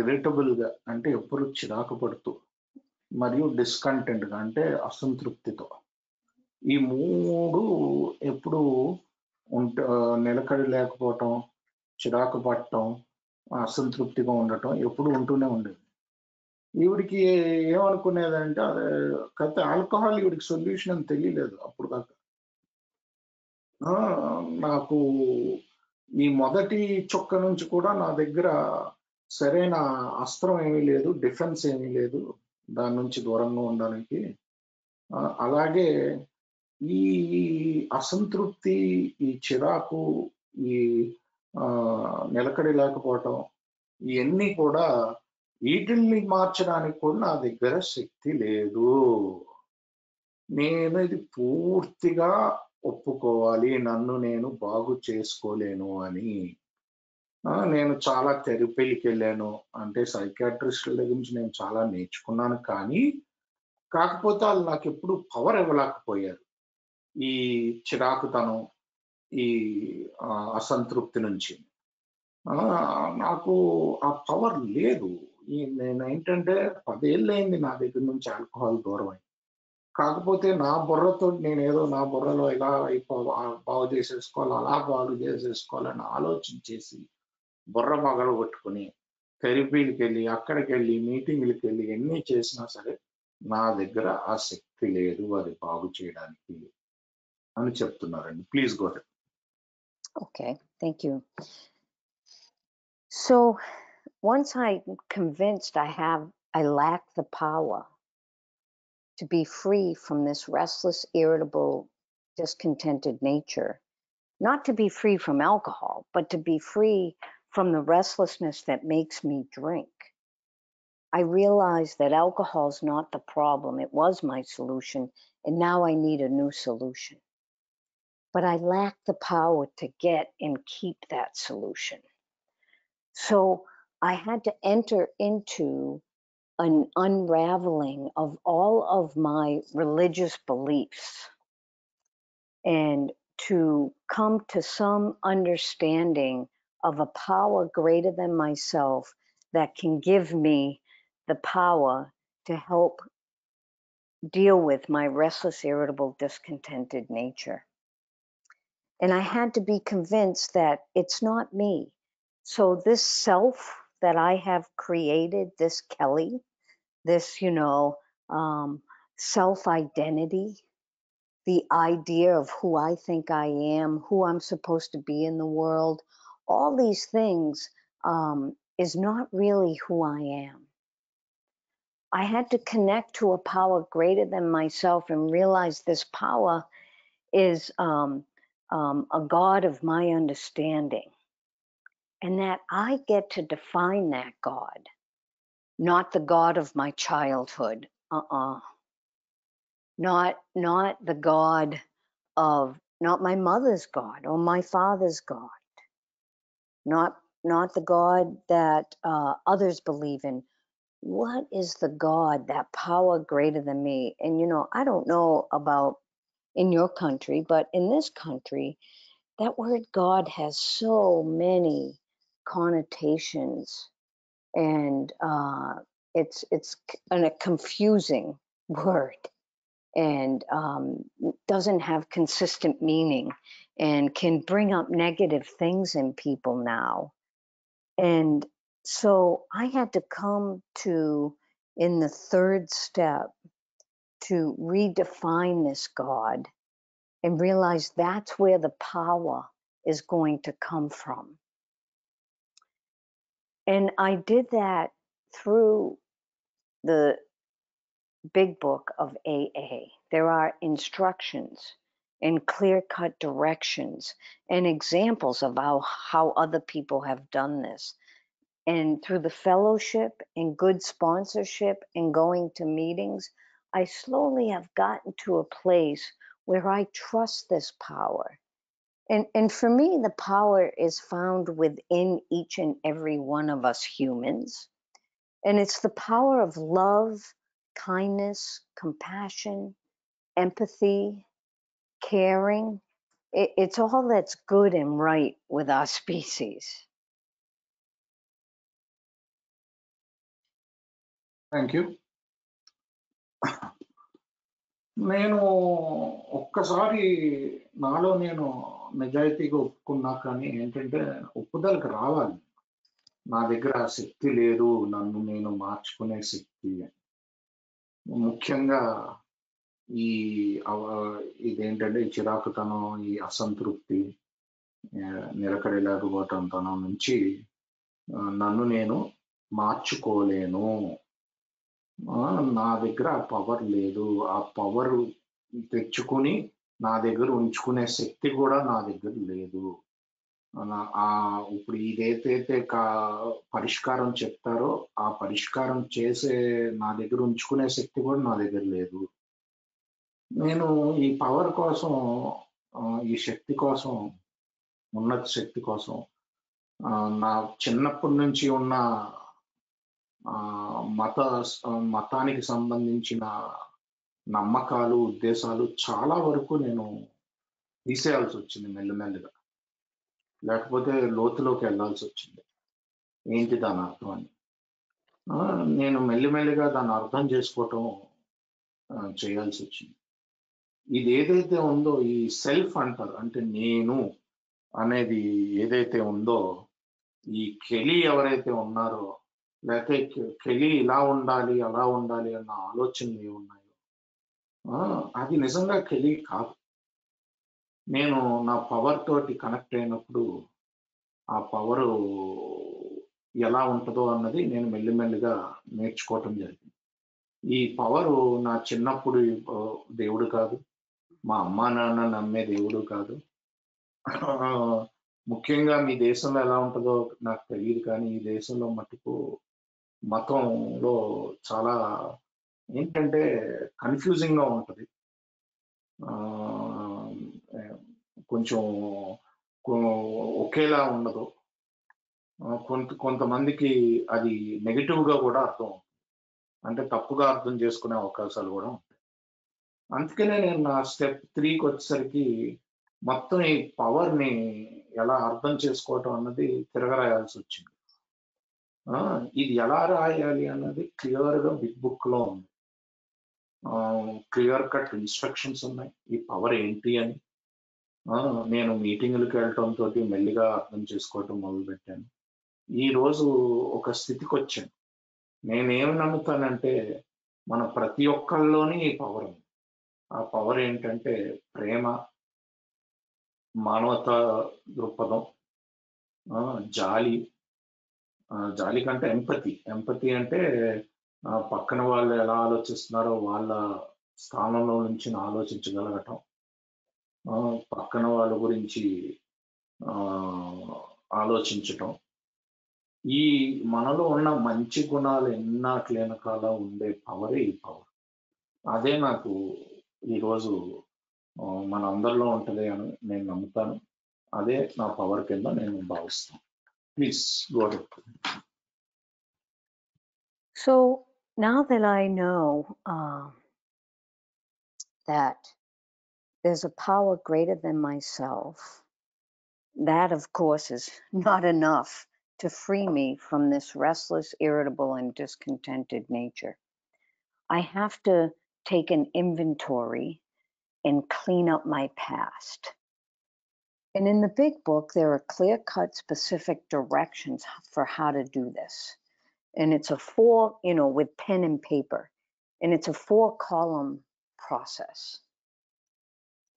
ఇరిటబుల్‌గా, అంటే ఎప్పుడు చిరాకు పడుతూ, మరియు డిస్కంటెంట్‌గా, అంటే అసంతృప్తితో. ఈ 3 ఎప్పుడూ నిలకడ లేకపోవటం, చిరాకు పడటం, అసంతృప్తిగా ఉండటం ఎప్పుడూ ఉంటూనే ఉండేది. ఈవిడికి ఏమనుకునేదంటే కాకపోతే ఆల్కహాల్ ఈవిడికి సొల్యూషన్ అని తెలియలేదు అప్పుడు దాకా. నాకు ఈ మొదటి చుక్క నుంచి కూడా నా దగ్గర సరైన అస్త్రం ఏమీ లేదు, డిఫెన్స్ ఏమీ లేదు దాని నుంచి దూరంగా ఉండడానికి. అలాగే ఈ అసంతృప్తి, ఈ చిరాకు, ఈ నిలకడ లేకపోవటం, ఇవన్నీ కూడా వీటిల్ని మార్చడానికి కూడా నా దగ్గర శక్తి లేదు. నేను ఇది పూర్తిగా ఒప్పుకోవాలి, నన్ను నేను బాగు చేసుకోలేను అని. నేను చాలా థెరపీలకి వెళ్ళాను, అంటే సైకియాట్రిస్టుల దగ్గర నుంచి నేను చాలా నేర్చుకున్నాను. కానీ కాకపోతే వాళ్ళు నాకు ఎప్పుడు పవర్ ఇవ్వలేకపోయారు. ఈ చిరాకుతనం, ఈ అసంతృప్తి నుంచి నాకు ఆ పవర్ లేదు. నేను ఏంటంటే 10 ఏళ్ళయింది నా దగ్గర నుంచి ఆల్కహాల్ దూరం అయ్యి. కాకపోతే నా బుర్రతో నేనేదో నా బుర్రలో ఇలా బాగు చేసేసుకోవాలి, అలా బాగు చేసేసుకోవాలని ఆలోచించేసి బుర్ర పగలగొట్టుకుని థెరపీలకి వెళ్ళి, అక్కడికి వెళ్ళి, మీటింగ్లకి వెళ్ళి ఎన్ని చేసినా సరే నా దగ్గర ఆ శక్తి లేదు అది బాగు చేయడానికి అని చెప్తున్నారండి. Please go ahead. Okay, thank you. So once I'm convinced I lack the power to be free from this restless, irritable, discontented nature, not to be free from alcohol, but to be free from the restlessness that makes me drink, I realized that alcohol is not the problem. It was my solution, and now I need a new solution. But I lack the power to get and keep that solution. So I had to enter into an unraveling of all of my religious beliefs and to come to some understanding of a power greater than myself that can give me the power to help deal with my restless, irritable, discontented nature. And I had to be convinced that it's not me. So this self that I have created, this Kelly, this, self-identity, the idea of who I think I am, who I'm supposed to be in the world, all these things is not really who I am. I had to connect to a power greater than myself and realize this power is a God of my understanding, and that I get to define that God, not the God of my childhood. Not the God of, not my mother's God or my father's God, not the God that others believe in. What is the God, that power greater than me? And I don't know about in your country, but in this country, that word God has so many connotations, and it's a confusing word, and doesn't have consistent meaning, and can bring up negative things in people now. And so I had to come to, in the third step, to redefine this God and realize that's where the power is going to come from. And I did that through the big book of AA. There are instructions and clear-cut directions and examples of how other people have done this. And through the fellowship and good sponsorship and going to meetings, I slowly have gotten to a place where I trust this power. And for me, the power is found within each and every one of us humans. And it's the power of love, kindness, compassion, empathy, caring. It's all that's good and right with our species. Thank you. నేను ఒక్కసారి నాలో నేను నిజాయితీగా ఒప్పుకున్నా, కానీ ఏంటంటే ఒప్పుదలకు రావాలి. నా దగ్గర ఆ శక్తి లేదు, నన్ను నేను మార్చుకునే శక్తి. ముఖ్యంగా ఈ ఇదేంటంటే ఈ చిరాకుతనం, ఈ అసంతృప్తి, నిలకడలేకపోవటంతనం నుంచి నన్ను నేను మార్చుకోలేను, నా దగ్గర ఆ పవర్ లేదు, ఆ పవర్ తెచ్చుకుని నా దగ్గర ఉంచుకునే శక్తి కూడా నా దగ్గర లేదు. ఇప్పుడు ఇదైతే పరిష్కారం చెప్తారో ఆ పరిష్కారం చేసే నా దగ్గర ఉంచుకునే శక్తి కూడా నా దగ్గర లేదు. నేను ఈ పవర్ కోసం, ఈ శక్తి కోసం, ఉన్నత శక్తి కోసం నా చిన్నప్పటి నుంచి ఉన్న మతానికి సంబంధించిన నమ్మకాలు, ఉద్దేశాలు చాలా వరకు నేను తీసేయాల్సి వచ్చింది మెల్లమెల్లగా. లేకపోతే లోతులోకి వెళ్ళాల్సి వచ్చింది. ఏంటి దాని అర్థం అని నేను మెల్లిమెల్లిగా దాన్ని అర్థం చేసుకోవటం చేయాల్సి వచ్చింది. ఇది ఏదైతే ఉందో, ఈ సెల్ఫ్ అంటారు, అంటే నేను అనేది ఏదైతే ఉందో, ఈ కెలి ఎవరైతే ఉన్నారో, లేకపోతే కెలి ఇలా ఉండాలి అలా ఉండాలి అన్న ఆలోచనలు ఏమున్నాయో, అది నిజంగా కెలి కాదు. నేను నా పవర్ తోటి కనెక్ట్ అయినప్పుడు ఆ పవరు ఎలా ఉంటుందో అన్నది నేను మెల్లిమెల్లిగా నేర్చుకోవటం జరిగింది. ఈ పవరు నా చిన్నప్పుడు దేవుడు కాదు, మా అమ్మా నాన్న నమ్మే దేవుడు కాదు. ముఖ్యంగా మీ దేశంలో ఎలా ఉంటుందో నాకు తెలియదు, కానీ ఈ దేశంలో మటుకు మతంలో చాలా ఏంటంటే కన్ఫ్యూజింగ్గా ఉంటుంది. కొంచెం ఒకేలా ఉండదు. కొంతమందికి అది నెగిటివ్గా కూడా అర్థం అవుతుంది, అంటే తప్పుగా అర్థం చేసుకునే అవకాశాలు కూడా ఉంటాయి. అందుకనే నేను నా స్టెప్ 3కి వచ్చేసరికి మొత్తం ఈ పవర్ని ఎలా అర్థం చేసుకోవటం అన్నది తిరగరాయాల్సి వచ్చింది. ఇది ఎలా రాయాలి అన్నది క్లియర్గా బిగ్ బుక్లో ఉంది. క్లియర్ కట్ ఇన్స్ట్రక్షన్స్ ఉన్నాయి. ఈ పవర్ ఏంటి అని నేను మీటింగులకు వెళ్ళటంతో మెల్లిగా అర్థం చేసుకోవటం మొదలుపెట్టాను. ఈరోజు ఒక స్థితికి వచ్చాను. నేనేమి నమ్ముతానంటే మన ప్రతి ఒక్కళ్ళలోని ఈ పవర్ ఉంది. ఆ పవర్ ఏంటంటే ప్రేమ, మానవతా దృక్పథం, జాలి. జాలి కంటే ఎంపతి అంటే పక్కన వాళ్ళు ఎలా ఆలోచిస్తున్నారో వాళ్ళ స్థానంలో నుంచి ఆలోచించగలగటం, పక్కన వాళ్ళ గురించి ఆలోచించటం. ఈ మనలో ఉన్న మంచి గుణాలు ఎన్నాట్లేనకాల ఉండే పవరే ఈ పవర్. అదే నాకు ఈరోజు మన అందరిలో ఉంటుంది అని నేను నమ్ముతాను. అదే నా పవర్ కింద నేను భావిస్తాను. Please go ahead. So now that I know that there's a power greater than myself, that of course is not enough to free me from this restless, irritable, and discontented nature. I have to take an inventory and clean up my past. And in the big book, there are clear-cut specific directions for how to do this. And it's a with pen and paper, and it's a 4-column process.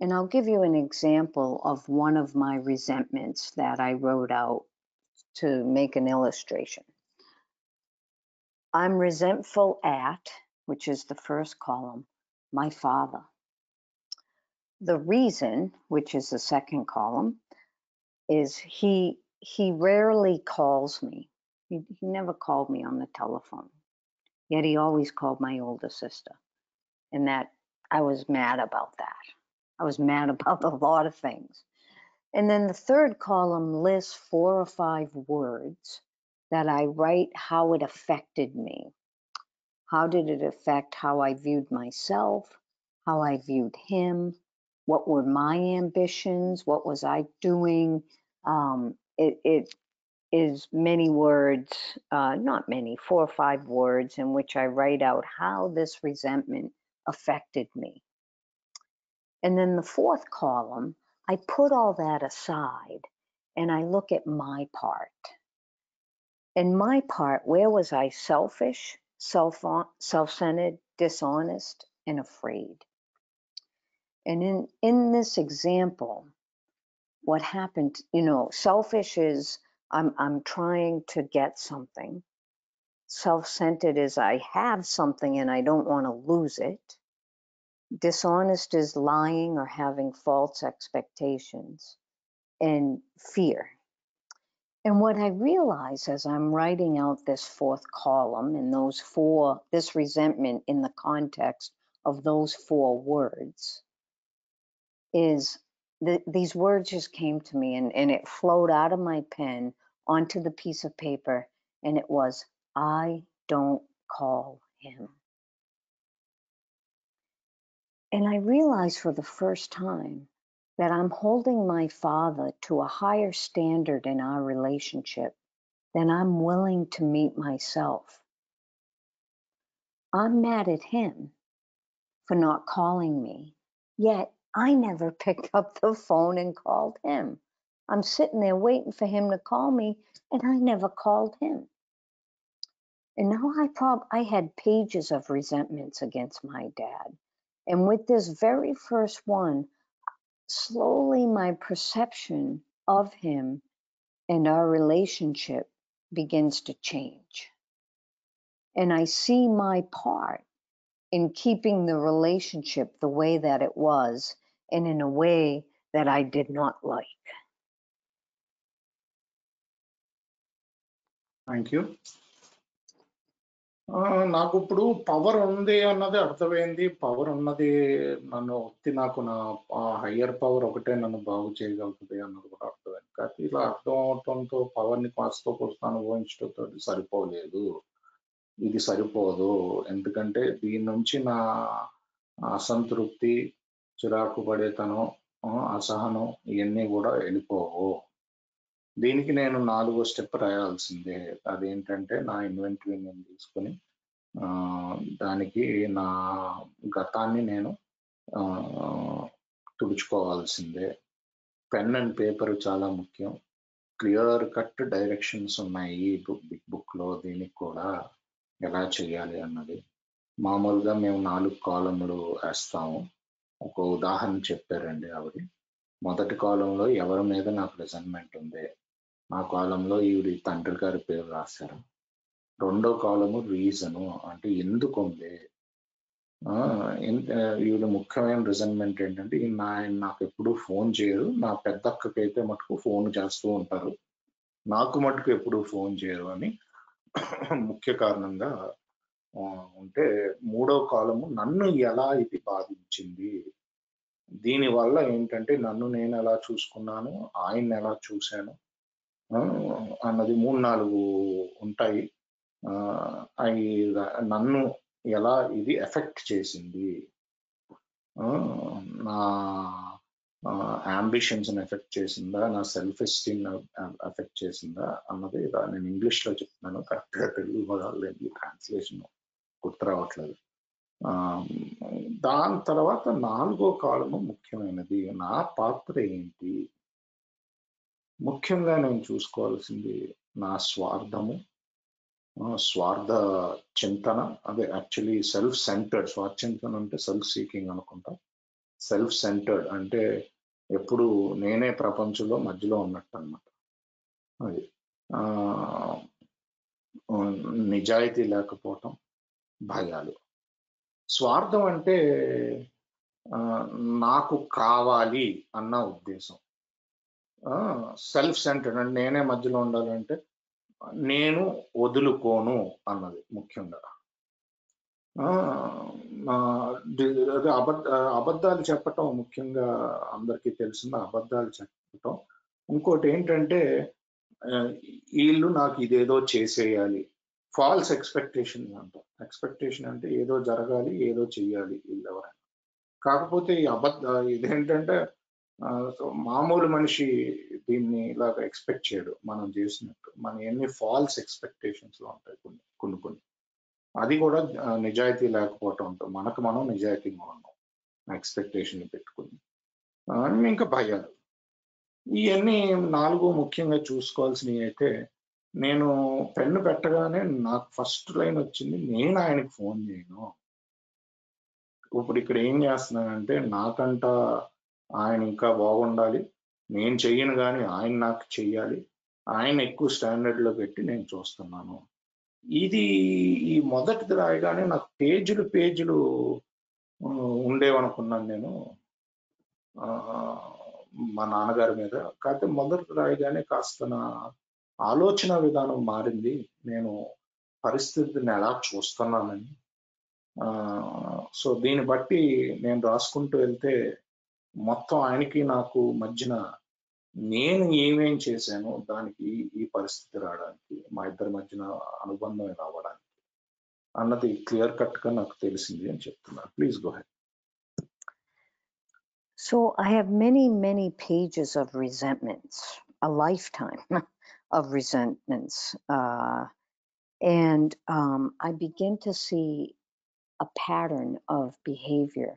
And I'll give you an example of one of my resentments that I wrote out to make an illustration. I'm resentful at, which is the first column, my father. The reason, which is the second column, is he rarely calls me. He never called me on the telephone, yet he always called my older sister. And that I was mad about that. I was mad about a lot of things. And then the third column lists 4 or 5 words that I write how it affected me. How did it affect how I viewed myself, how I viewed him, what were my ambitions, what was I doing? It is many words, not many, 4 or 5 words in which I write out how this resentment affected me. And then the fourth column, I put all that aside and I look at my part. In my part, where was I selfish, self-centered, dishonest, and afraid? And in this example, what happened, selfish is I'm trying to get something. Self-centered is I have something and I don't want to lose it. Dishonest is lying or having false expectations. And fear. And what I realize as I'm writing out this 4th column and this resentment in the context of those 4 words is these words just came to me and it flowed out of my pen onto the piece of paper, and it was, I don't call him. And I realized for the first time that I'm holding my father to a higher standard in our relationship than I'm willing to meet myself. I'm mad at him for not calling me, yet I never picked up the phone and called him. I'm sitting there waiting for him to call me, and I never called him. And now I had pages of resentments against my dad. And with this very first one, slowly my perception of him and our relationship begins to change. And I see my part in keeping the relationship the way that it was and in a way that I did not like. Thank you. నాకు ఇప్పుడు power ఉంది అన్నది అర్థమైంది. Power ఉన్నది నాకు నా higher power ఒకటే నన్ను బాగు చేయగలుగుతుంది అన్నది కూడా అర్థమైంది. కానీ ఇలా అర్థం అవటంతో పవర్ని కాస్త కోస్త అనుభవించడంతో సరిపోలేదు, ఇది సరిపోదు. ఎందుకంటే దీని నుంచి నా అసంతృప్తి, చిరాకు పడేతనం, అసహనం ఇవన్నీ కూడా వెళ్ళిపోవు. దీనికి నేను 4వ స్టెప్ రాయాల్సిందే. అదేంటంటే నా ఇన్వెంటరీ నేను తీసుకొని దానికి నా గతాన్ని నేను తుడుచుకోవాల్సిందే. పెన్ అండ్ పేపర్ చాలా ముఖ్యం. క్లియర్ కట్ డైరెక్షన్స్ ఉన్నాయి ఈ బిగ్ బుక్లో. దీనికి కూడా ఎలా చేయాలి అన్నది. మామూలుగా మేము 4 కాలములు వేస్తాము. ఒక ఉదాహరణ చెప్పారండి ఆవిడ. మొదటి కాలంలో ఎవరి మీద నాకు రిజన్మెంట్ ఉంది, ఆ కాలంలో ఈవిడ తండ్రి గారి పేరు రాశారు. రెండో కాలము రీజను, అంటే ఎందుకు ఉంది. ఈవిడ ముఖ్యమైన రిజన్మెంట్ ఏంటంటే ఆయన నాకు ఎప్పుడు ఫోన్ చేయరు, నా పెద్ద అక్కకైతే మటుకు ఫోన్ చేస్తూ ఉంటారు, నాకు మటుకు ఎప్పుడు ఫోన్ చేయరు అని ముఖ్య కారణంగా ఉంటే, మూడో కాలము నన్ను ఎలా ఇది బాధించింది, దీనివల్ల ఏంటంటే నన్ను నేను ఎలా చూసుకున్నాను, ఆయన్ని ఎలా చూశాను అన్నది 3-4 ఉంటాయి. అవి నన్ను ఎలా ఇది ఎఫెక్ట్ చేసింది, నా అంబిషన్స్ ఎఫెక్ట్ చేసిందా, నా సెల్ఫ్ ఎస్టీమ్ ఎఫెక్ట్ చేసిందా అన్నది నేను ఇంగ్లీష్లో చెప్తున్నాను. కరెక్ట్గా తెలుగు పదాలు ట్రాన్స్లేషన్ గుర్తు రావట్లేదు. దాని తర్వాత 4వ కాలము ముఖ్యమైనది. నా పాత్ర ఏంటి? ముఖ్యంగా నేను చూసుకోవాల్సింది నా స్వార్థము, స్వార్థ చింతన. అదే యాక్చువల్లీ సెల్ఫ్ సెంటర్డ్. స్వార్థ చింతన అంటే సెల్ఫ్ సీకింగ్ అనుకుంటా. సెల్ఫ్ సెంటర్డ్ అంటే ఎప్పుడు నేనే ప్రపంచంలో మధ్యలో ఉన్నట్టు అనమాట. అది నిజాయితీ లేకపోవటం, భయాలు. స్వార్థం అంటే నాకు కావాలి అన్న ఉద్దేశం. సెల్ఫ్ సెంటర్డ్ అంటే నేనే మధ్యలో ఉండాలంటే నేను వదులుకోను అన్నది ముఖ్యంగా. అబద్ధాలు చెప్పటం ముఖ్యంగా అందరికీ తెలిసిన అబద్ధాలు చెప్పటం. ఇంకోటి ఏంటంటే వీళ్ళు నాకు ఇదేదో చేసేయాలి, ఫాల్స్ ఎక్స్పెక్టేషన్ అంట. ఎక్స్పెక్టేషన్ అంటే ఏదో జరగాలి, ఏదో చెయ్యాలి వీళ్ళు ఎవరైనా. కాకపోతే ఈ ఇదేంటంటే మామూలు మనిషి దీన్ని ఇలాగ ఎక్స్పెక్ట్ చేయడు మనం చేసినట్టు. మన ఎన్ని ఫాల్స్ ఎక్స్పెక్టేషన్స్ లో ఉంటాయి కొన్ని. అది కూడా నిజాయితీ లేకపోవటం ఉంటుంది. మనకు మనం నిజాయితీగా ఉన్నాం ఎక్స్పెక్టేషన్ పెట్టుకుని. ఇంకా భయాలు. ఇవన్నీ 4 ముఖ్యంగా చూసుకోవాల్సినవి. అయితే నేను పెన్ను పెట్టగానే నాకు ఫస్ట్ లైన్ వచ్చింది, నేను ఆయనకి ఫోన్ చేయను. ఇప్పుడు ఇక్కడ ఏం చేస్తున్నానంటే నాకంట ఆయన ఇంకా బాగుండాలి, నేను చెయ్యను కానీ ఆయన నాకు చెయ్యాలి, ఆయన ఎక్కువ స్టాండర్డ్లో పెట్టి నేను చూస్తున్నాను. ఇది ఈ మొదటిది రాయగానే నాకు పేజీలు ఉండేవనుకున్నాను నేను మా నాన్నగారి మీద. కాకపోతే మొదటి రాయగానే కాస్త నా ఆలోచన విధానం మారింది. నేను పరిస్థితిని ఎలా చూస్తున్నానని. సో దీన్ని బట్టి నేను రాసుకుంటూ వెళ్తే మొత్తం ఆయనకి నాకు మధ్యన నేను ఏమేం చేశాను దానికి ఈ పరిస్థితి రావడానికి, మా ఇద్దరి మధ్యన అనుబంధం రావడానికి అన్నది క్లియర్ కట్ గా నాకు తెలిసింది అని చెప్తున్నారు. Please go head. So I have many pages of resentments, a lifetime of resentments. And I begin to see a pattern of behavior.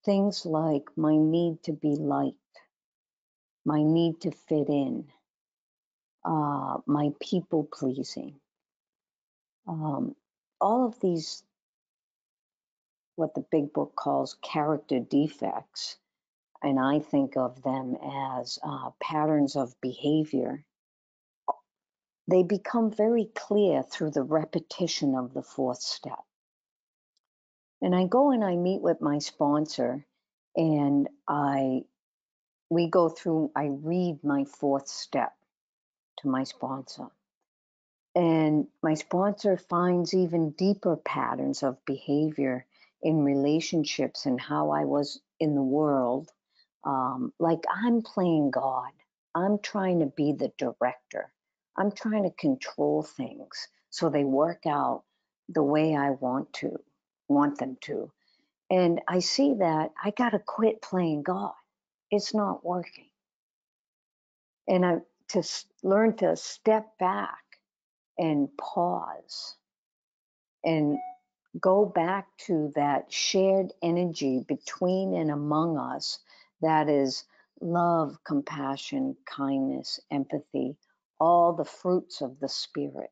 Things like my need to be liked, my need to fit in, my people pleasing. All of these, what the big book calls character defects, and I think of them as patterns of behavior, they become very clear through the repetition of the 4th step. And I go and I meet with my sponsor, and we go through, I read my 4th step to my sponsor. And my sponsor finds even deeper patterns of behavior in relationships and how I was in the world. Like I'm playing God. I'm trying to be the director. I'm trying to control things so they work out the way I want them to. And I see that I got to quit playing God. It's not working. And to learn to step back and pause and go back to that shared energy between and among us that is love, compassion, kindness, empathy, all the fruits of the Spirit.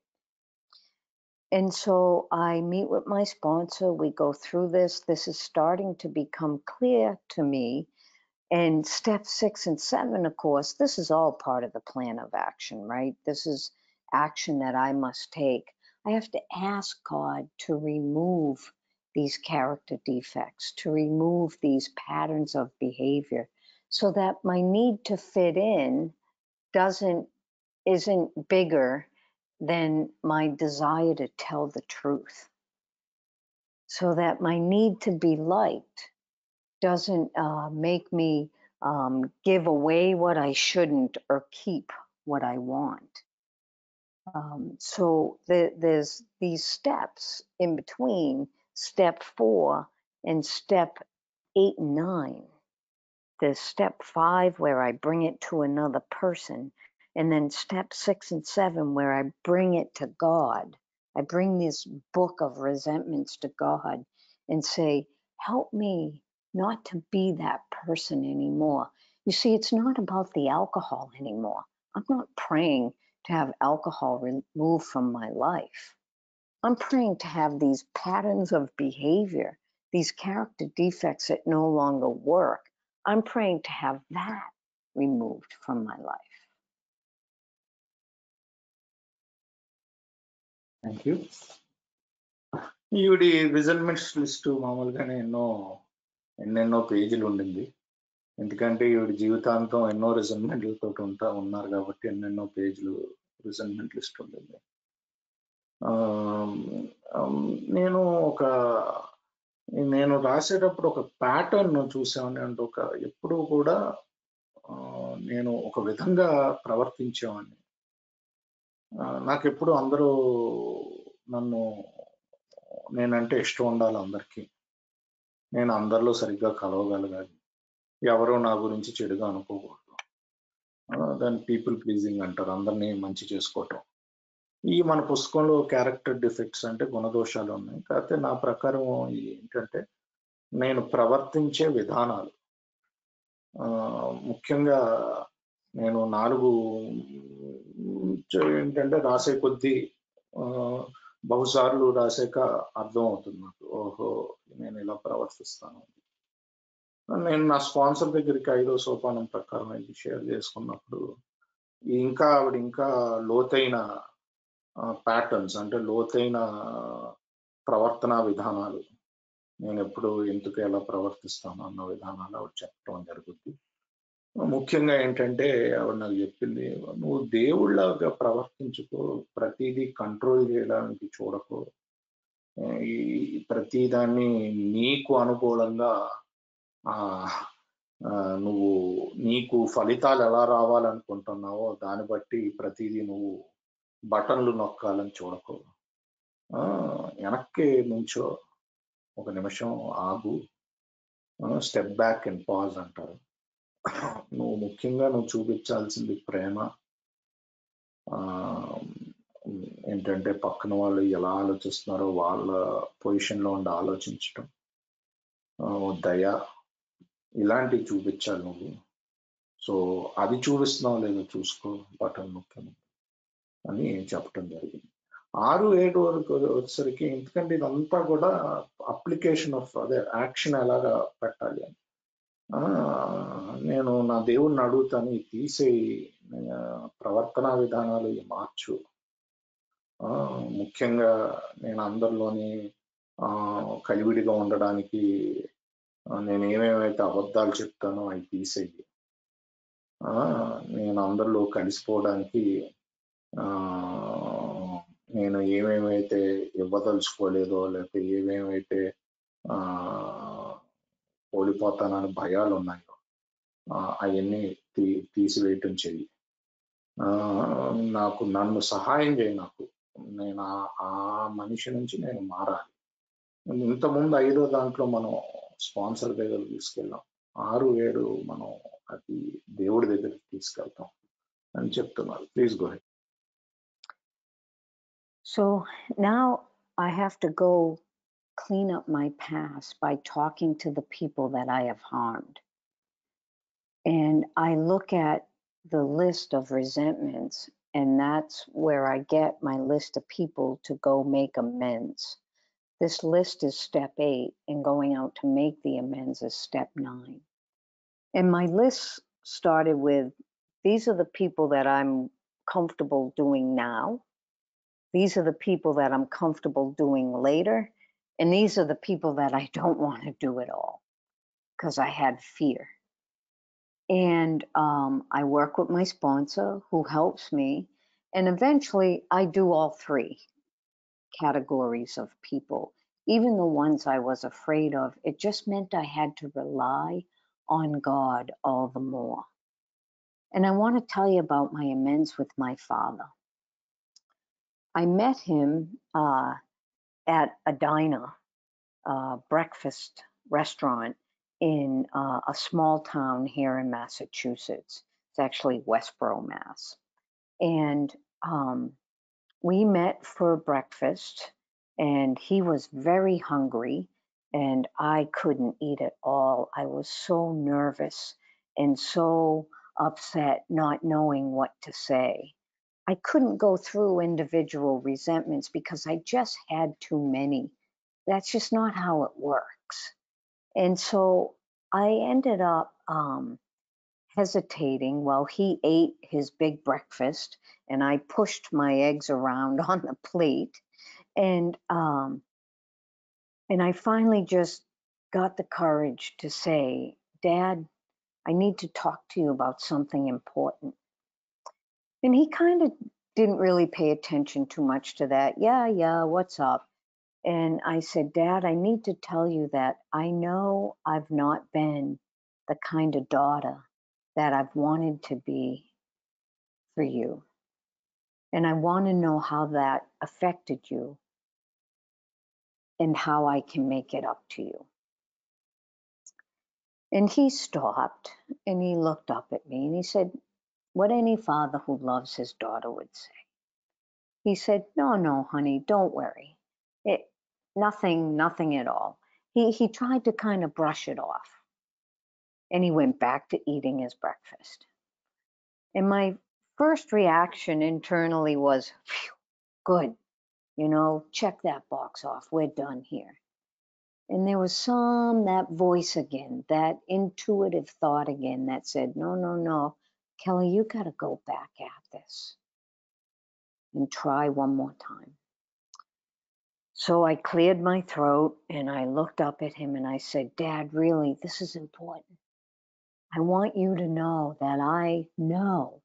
And so I meet with my sponsor, we go through this. This is starting to become clear to me. And step 6 and 7, of course, this is all part of the plan of action, right? This is action that I must take. I have to ask God to remove these character defects, to remove these patterns of behavior, so that my need to fit in isn't bigger than my desire to tell the truth, so that my need to be liked doesn't make me give away what I shouldn't or keep what I want. So there's these steps in between step 4 and step 8 and 9. There's step 5 where I bring it to another person, and then step 6 and 7 where I bring it to God. I bring this book of resentments to God and say, help me not to be that person anymore. You see, it's not about the alcohol anymore. I'm not praying to have alcohol removed from my life. I'm praying to have these patterns of behavior, these character defects that no longer work. I'm praying to have that removed from my life. Thank you. ఈవిడి రిజల్ట్మెంట్స్ list మామూలుగానే ఎన్నెన్నో పేజీలు ఉండింది. ఎందుకంటే ఈవిడ జీవితాంతం ఎన్నో రిజల్ట్మెంట్లతో ఉన్నారు కాబట్టి ఎన్నెన్నో పేజీలు రిజల్ట్మెంట్ లిస్ట్ ఉండింది. నేను రాసేటప్పుడు ఒక ప్యాటర్న్ చూసామని అంటే ఎప్పుడూ కూడా నేను ఒక విధంగా ప్రవర్తించేవాడిని. నాకెప్పుడు అందరూ నేనంటే ఇష్టం ఉండాలి అందరికీ. నేను అందరిలో సరిగ్గా కలవగలగాలి. ఎవరో నా గురించి చెడుగా అనుకోకూడదు. దాన్ని పీపుల్ ప్లీజింగ్ అంటారు, అందరినీ మంచి చేసుకోవటం. ఈ మన పుస్తకంలో క్యారెక్టర్ డిఫెక్ట్స్ అంటే గుణదోషాలు ఉన్నాయి. కాకపోతే నా ప్రకారం ఏంటంటే నేను ప్రవర్తించే విధానాలు, ముఖ్యంగా నేను 4 ఏంటంటే రాసే కొద్దీ బహుసార్లు రాసాక అర్థం అవుతుంది నాకు, ఓహో నేను ఇలా ప్రవర్తిస్తాను. నేను నా స్పాన్సర్ దగ్గరికి 5వ సోపానం ప్రకారం ఇది షేర్ చేసుకున్నప్పుడు ఆవిడ ఇంకా లోతైన ప్యాటర్న్స్ అంటే లోతైన ప్రవర్తనా విధానాలు, నేను ఎప్పుడు ఎందుకు ఎలా ప్రవర్తిస్తాను అన్న విధానాలు ఆవిడ చెప్పడం జరుగుతుంది. ముఖ్యంగా ఏంటంటే ఆవిడ నాకు చెప్పింది, నువ్వు దేవుళ్ళగా ప్రవర్తించుకో, ప్రతిదీ కంట్రోల్ చేయడానికి చూడకు, ఈ ప్రతిదాన్ని నీకు అనుకూలంగా నువ్వు నీకు ఫలితాలు ఎలా రావాలనుకుంటున్నావో దాన్ని బట్టి ప్రతిదీ నువ్వు బటన్లు నొక్కాలని చూడకు, వెనక్కి నుంచో, ఒక నిమిషం ఆగు, స్టెప్ బ్యాక్ అండ్ పాజ్ అంటారు. ముఖ్యంగా నువ్వు చూపించాల్సింది ప్రేమ, ఏంటంటే పక్కన వాళ్ళు ఎలా ఆలోచిస్తున్నారో వాళ్ళ పొజిషన్లో ఉండి ఆలోచించటం, దయ, ఇలాంటివి చూపించాలి నువ్వు. సో అది చూపిస్తున్నావు లేదో చూసుకో బటన్ నొక్కని అని చెప్పడం జరిగింది. 6, 7 వరకు వచ్చేసరికి, ఎందుకంటే ఇదంతా కూడా అప్లికేషన్ ఆఫ్ యాక్షన్ ఎలాగా పెట్టాలి అని నేను నా దేవుడిని అడుగుతాను, తీసేయి ప్రవర్తనా విధానాలు మార్చు. ముఖ్యంగా నేను అందరిలోని కలివిడిగా ఉండడానికి నేను ఏమేమైతే అబద్ధాలు చెప్తానో అవి తీసేయి. నేను అందరిలో కలిసిపోవడానికి నేను ఏమేమైతే ఇవ్వదలుచుకోలేదో, లేకపోతే ఏమేమైతే ఓడిపోతానని భయాలు ఉన్నాయో అవన్నీ తీసివేయటం చెయ్యి. నన్ను సహాయం చేయి, నేను ఆ మనిషి నుంచి నేను మారాలి. ఇంతకుముందు 5వ దాంట్లో మనం స్పాన్సర్ దగ్గర తీసుకెళ్ళాం, 6, 7 మనం అది దేవుడి దగ్గరికి తీసుకెళ్తాం. అని చెప్తున్నారు. Please go head. So now I have to go clean up my past by talking to the people that I have harmed. And I look at the list of resentments, and that's where I get my list of people to go make amends. This list is step 8, and going out to make the amends is step 9. And my list started with, these are the people that I'm comfortable doing now. These are the people that I'm comfortable doing later. And these are the people that I don't want to do at all because I had fear. And I work with my sponsor who helps me. And eventually I do all 3 categories of people. Even the ones I was afraid of, it just meant I had to rely on God all the more. And I want to tell you about my amends with my father. I met him at a diner, breakfast restaurant in a small town here in Massachusetts. It's actually Westboro, Mass. And we met for breakfast, and he was very hungry, and I couldn't eat at all. I was so nervous and so upset, not knowing what to say. I couldn't go through individual resentments because I just had too many. That's just not how it works. And so I ended up hesitating while he ate his big breakfast, and I pushed my eggs around on the plate. And I finally just got the courage to say, Dad, I need to talk to you about something important. And he kind of didn't really pay attention too much to that. Yeah, what's up? And I said, Dad, I need to tell you that I know I've not been the kind of daughter that I've wanted to be for you. And I want to know how that affected you and how I can make it up to you. And he stopped and he looked up at me and he said, what any father who loves his daughter would say. He said, no, honey, don't worry. Nothing at all. He tried to kind of brush it off. And he went back to eating his breakfast. And my first reaction internally was, phew, good, check that box off. We're done here. And there was that voice again, that intuitive thought again that said, no, Kelly, you got to go back at this and try one more time. So I cleared my throat and I looked up at him and I said, Dad, really, this is important. I want you to know that I know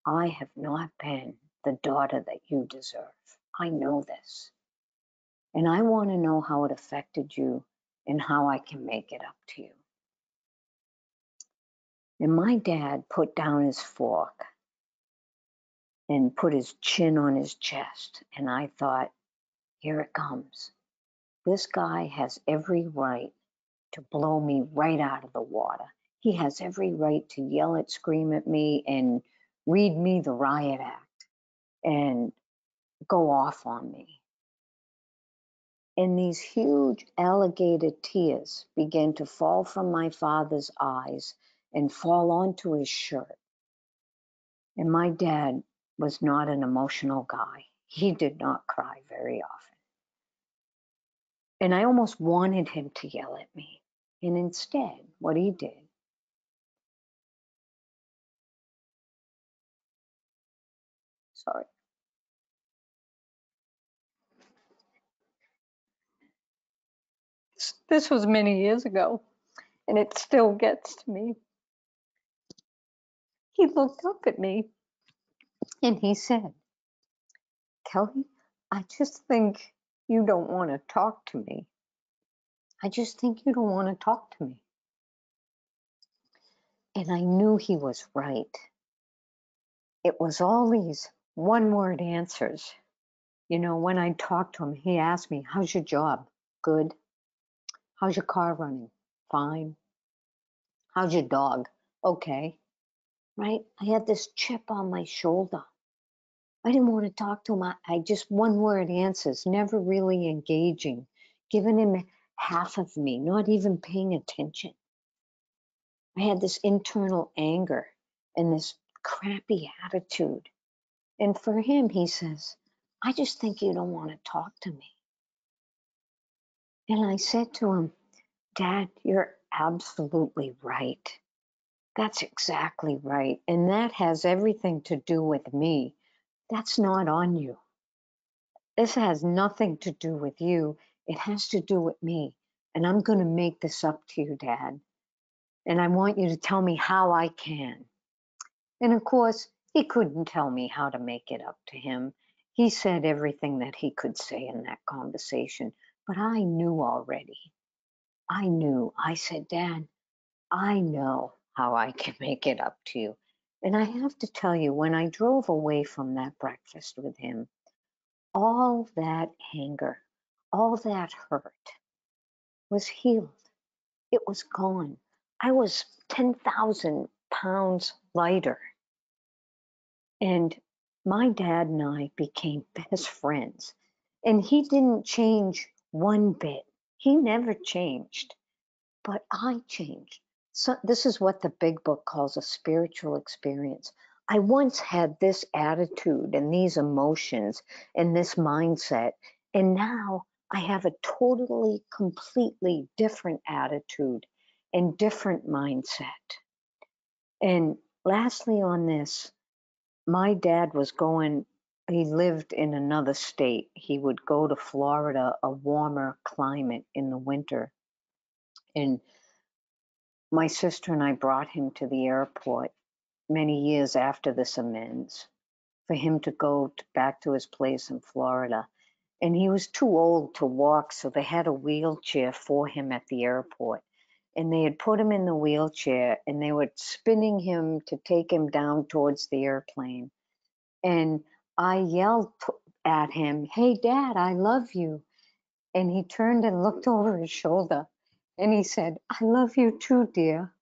I have not been the daughter that you deserve. I know this. And I want to know how it affected you and how I can make it up to you. And my dad put down his fork and put his chin on his chest. And I thought, here it comes. This guy has every right to blow me right out of the water. He has every right to yell and scream at me and read me the riot act and go off on me. And these huge alligator tears began to fall from my father's eyes and fall onto his shirt. And my dad was not an emotional guy. He did not cry very often. And I almost wanted him to yell at me. And instead, what he did, sorry. This was many years ago, and it still gets to me. He looked up at me and he said, Kelly, I just think you don't want to talk to me. I just think you don't want to talk to me. And I knew he was right. It was all these one-word answers. When I talked to him, he asked me, how's your job? Good. How's your car running? Fine. How's your dog? Okay. right? I had this chip on my shoulder. I didn't want to talk to him. I just one word answers, never really engaging, giving him half of me, not even paying attention. I had this internal anger and this crappy attitude. And for him, he says, I just think you don't want to talk to me. And I said to him, Dad, you're absolutely right. That's exactly right. And that has everything to do with me. That's not on you. This has nothing to do with you. It has to do with me. And I'm going to make this up to you, Dad. And I want you to tell me how I can. And of course, he couldn't tell me how to make it up to him. He said everything that he could say in that conversation. But I knew already. I knew. I said, Dad, I know how I can make it up to you. And I have to tell you, when I drove away from that breakfast with him, all that anger, all that hurt was healed. It was gone. I was 10,000 pounds lighter. And my dad and I became best friends. And he didn't change one bit. He never changed. But I changed. So this is what the big book calls a spiritual experience. I once had this attitude and these emotions and this mindset, and now I have a totally, completely different attitude and different mindset. And lastly on this, my dad was going, he lived in another state. He would go to Florida, a warmer climate in the winter. And my sister and I brought him to the airport many years after this amends for him to go back to his place in Florida. And he was too old to walk, so they had a wheelchair for him at the airport. And they had put him in the wheelchair and they were spinning him to take him down towards the airplane. And I yelled at him, "Hey, Dad, I love you." And he turned and looked over his shoulder and he said, "I love you too, dear."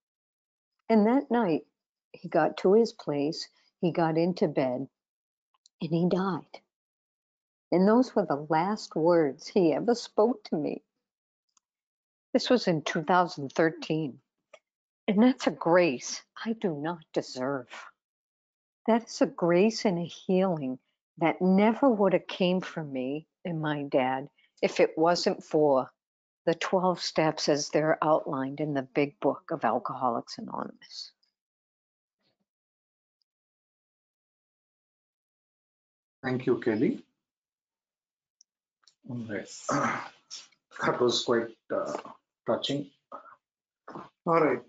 And that night, he got to his place, he got into bed, and he died. And those were the last words he ever spoke to me. This was in 2013. And that's a grace I do not deserve. That is a grace and a healing that never would have came from me and my dad if it wasn't for the 12 steps as they're outlined in the big book of Alcoholics Anonymous. Thank you, Kelly. Right. That was quite touching. All right.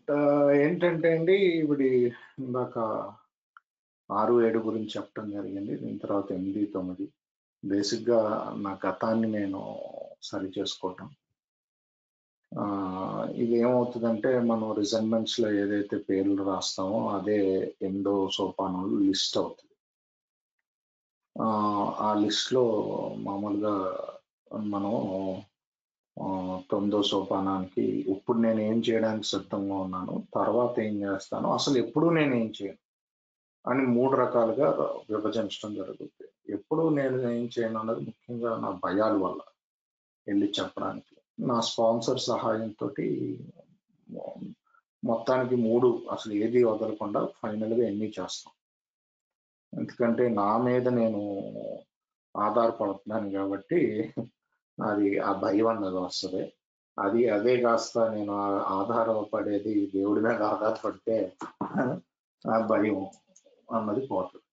ఏంటంటే అండి ఇప్పుడు ఇందాక 6, 7 గురించి చెప్పడం జరిగింది. దీని తర్వాత 8, 9 బేసిక్గా నా గతాన్ని నేను సరి చేసుకోవటం. ఇది ఏమవుతుందంటే మనం రిజైన్మెంట్స్ లో ఏదైతే పేర్లు రాస్తామో అదే 8వ సోపానంలో లిస్ట్ అవుతుంది. ఆ లిస్ట్ లో మామూలుగా మనం 9వ సోపానానికి ఇప్పుడు నేను ఏం చేయడానికి సిద్ధంగా ఉన్నాను, తర్వాత ఏం చేస్తాను, అసలు ఎప్పుడు నేను ఏం చేయను అని 3 రకాలుగా విభజించడం జరుగుతుంది. ఎప్పుడు నేను ఏం చేయను అన్నది ముఖ్యంగా నా భయాల వల్ల వెళ్ళి చెప్పడానికి. నా స్పాన్సర్ సహాయంతో మొత్తానికి 3 అసలు ఏది వదలకుండా ఫైనల్గా ఎన్ని చేస్తాం. ఎందుకంటే నా మీద నేను ఆధారపడుతున్నాను కాబట్టి అది ఆ భయం అన్నది వస్తుంది. అదే కాస్త నేను ఆధారపడేది దేవుడి మీద ఆధారపడితే ఆ భయం అన్నది పోతుంది.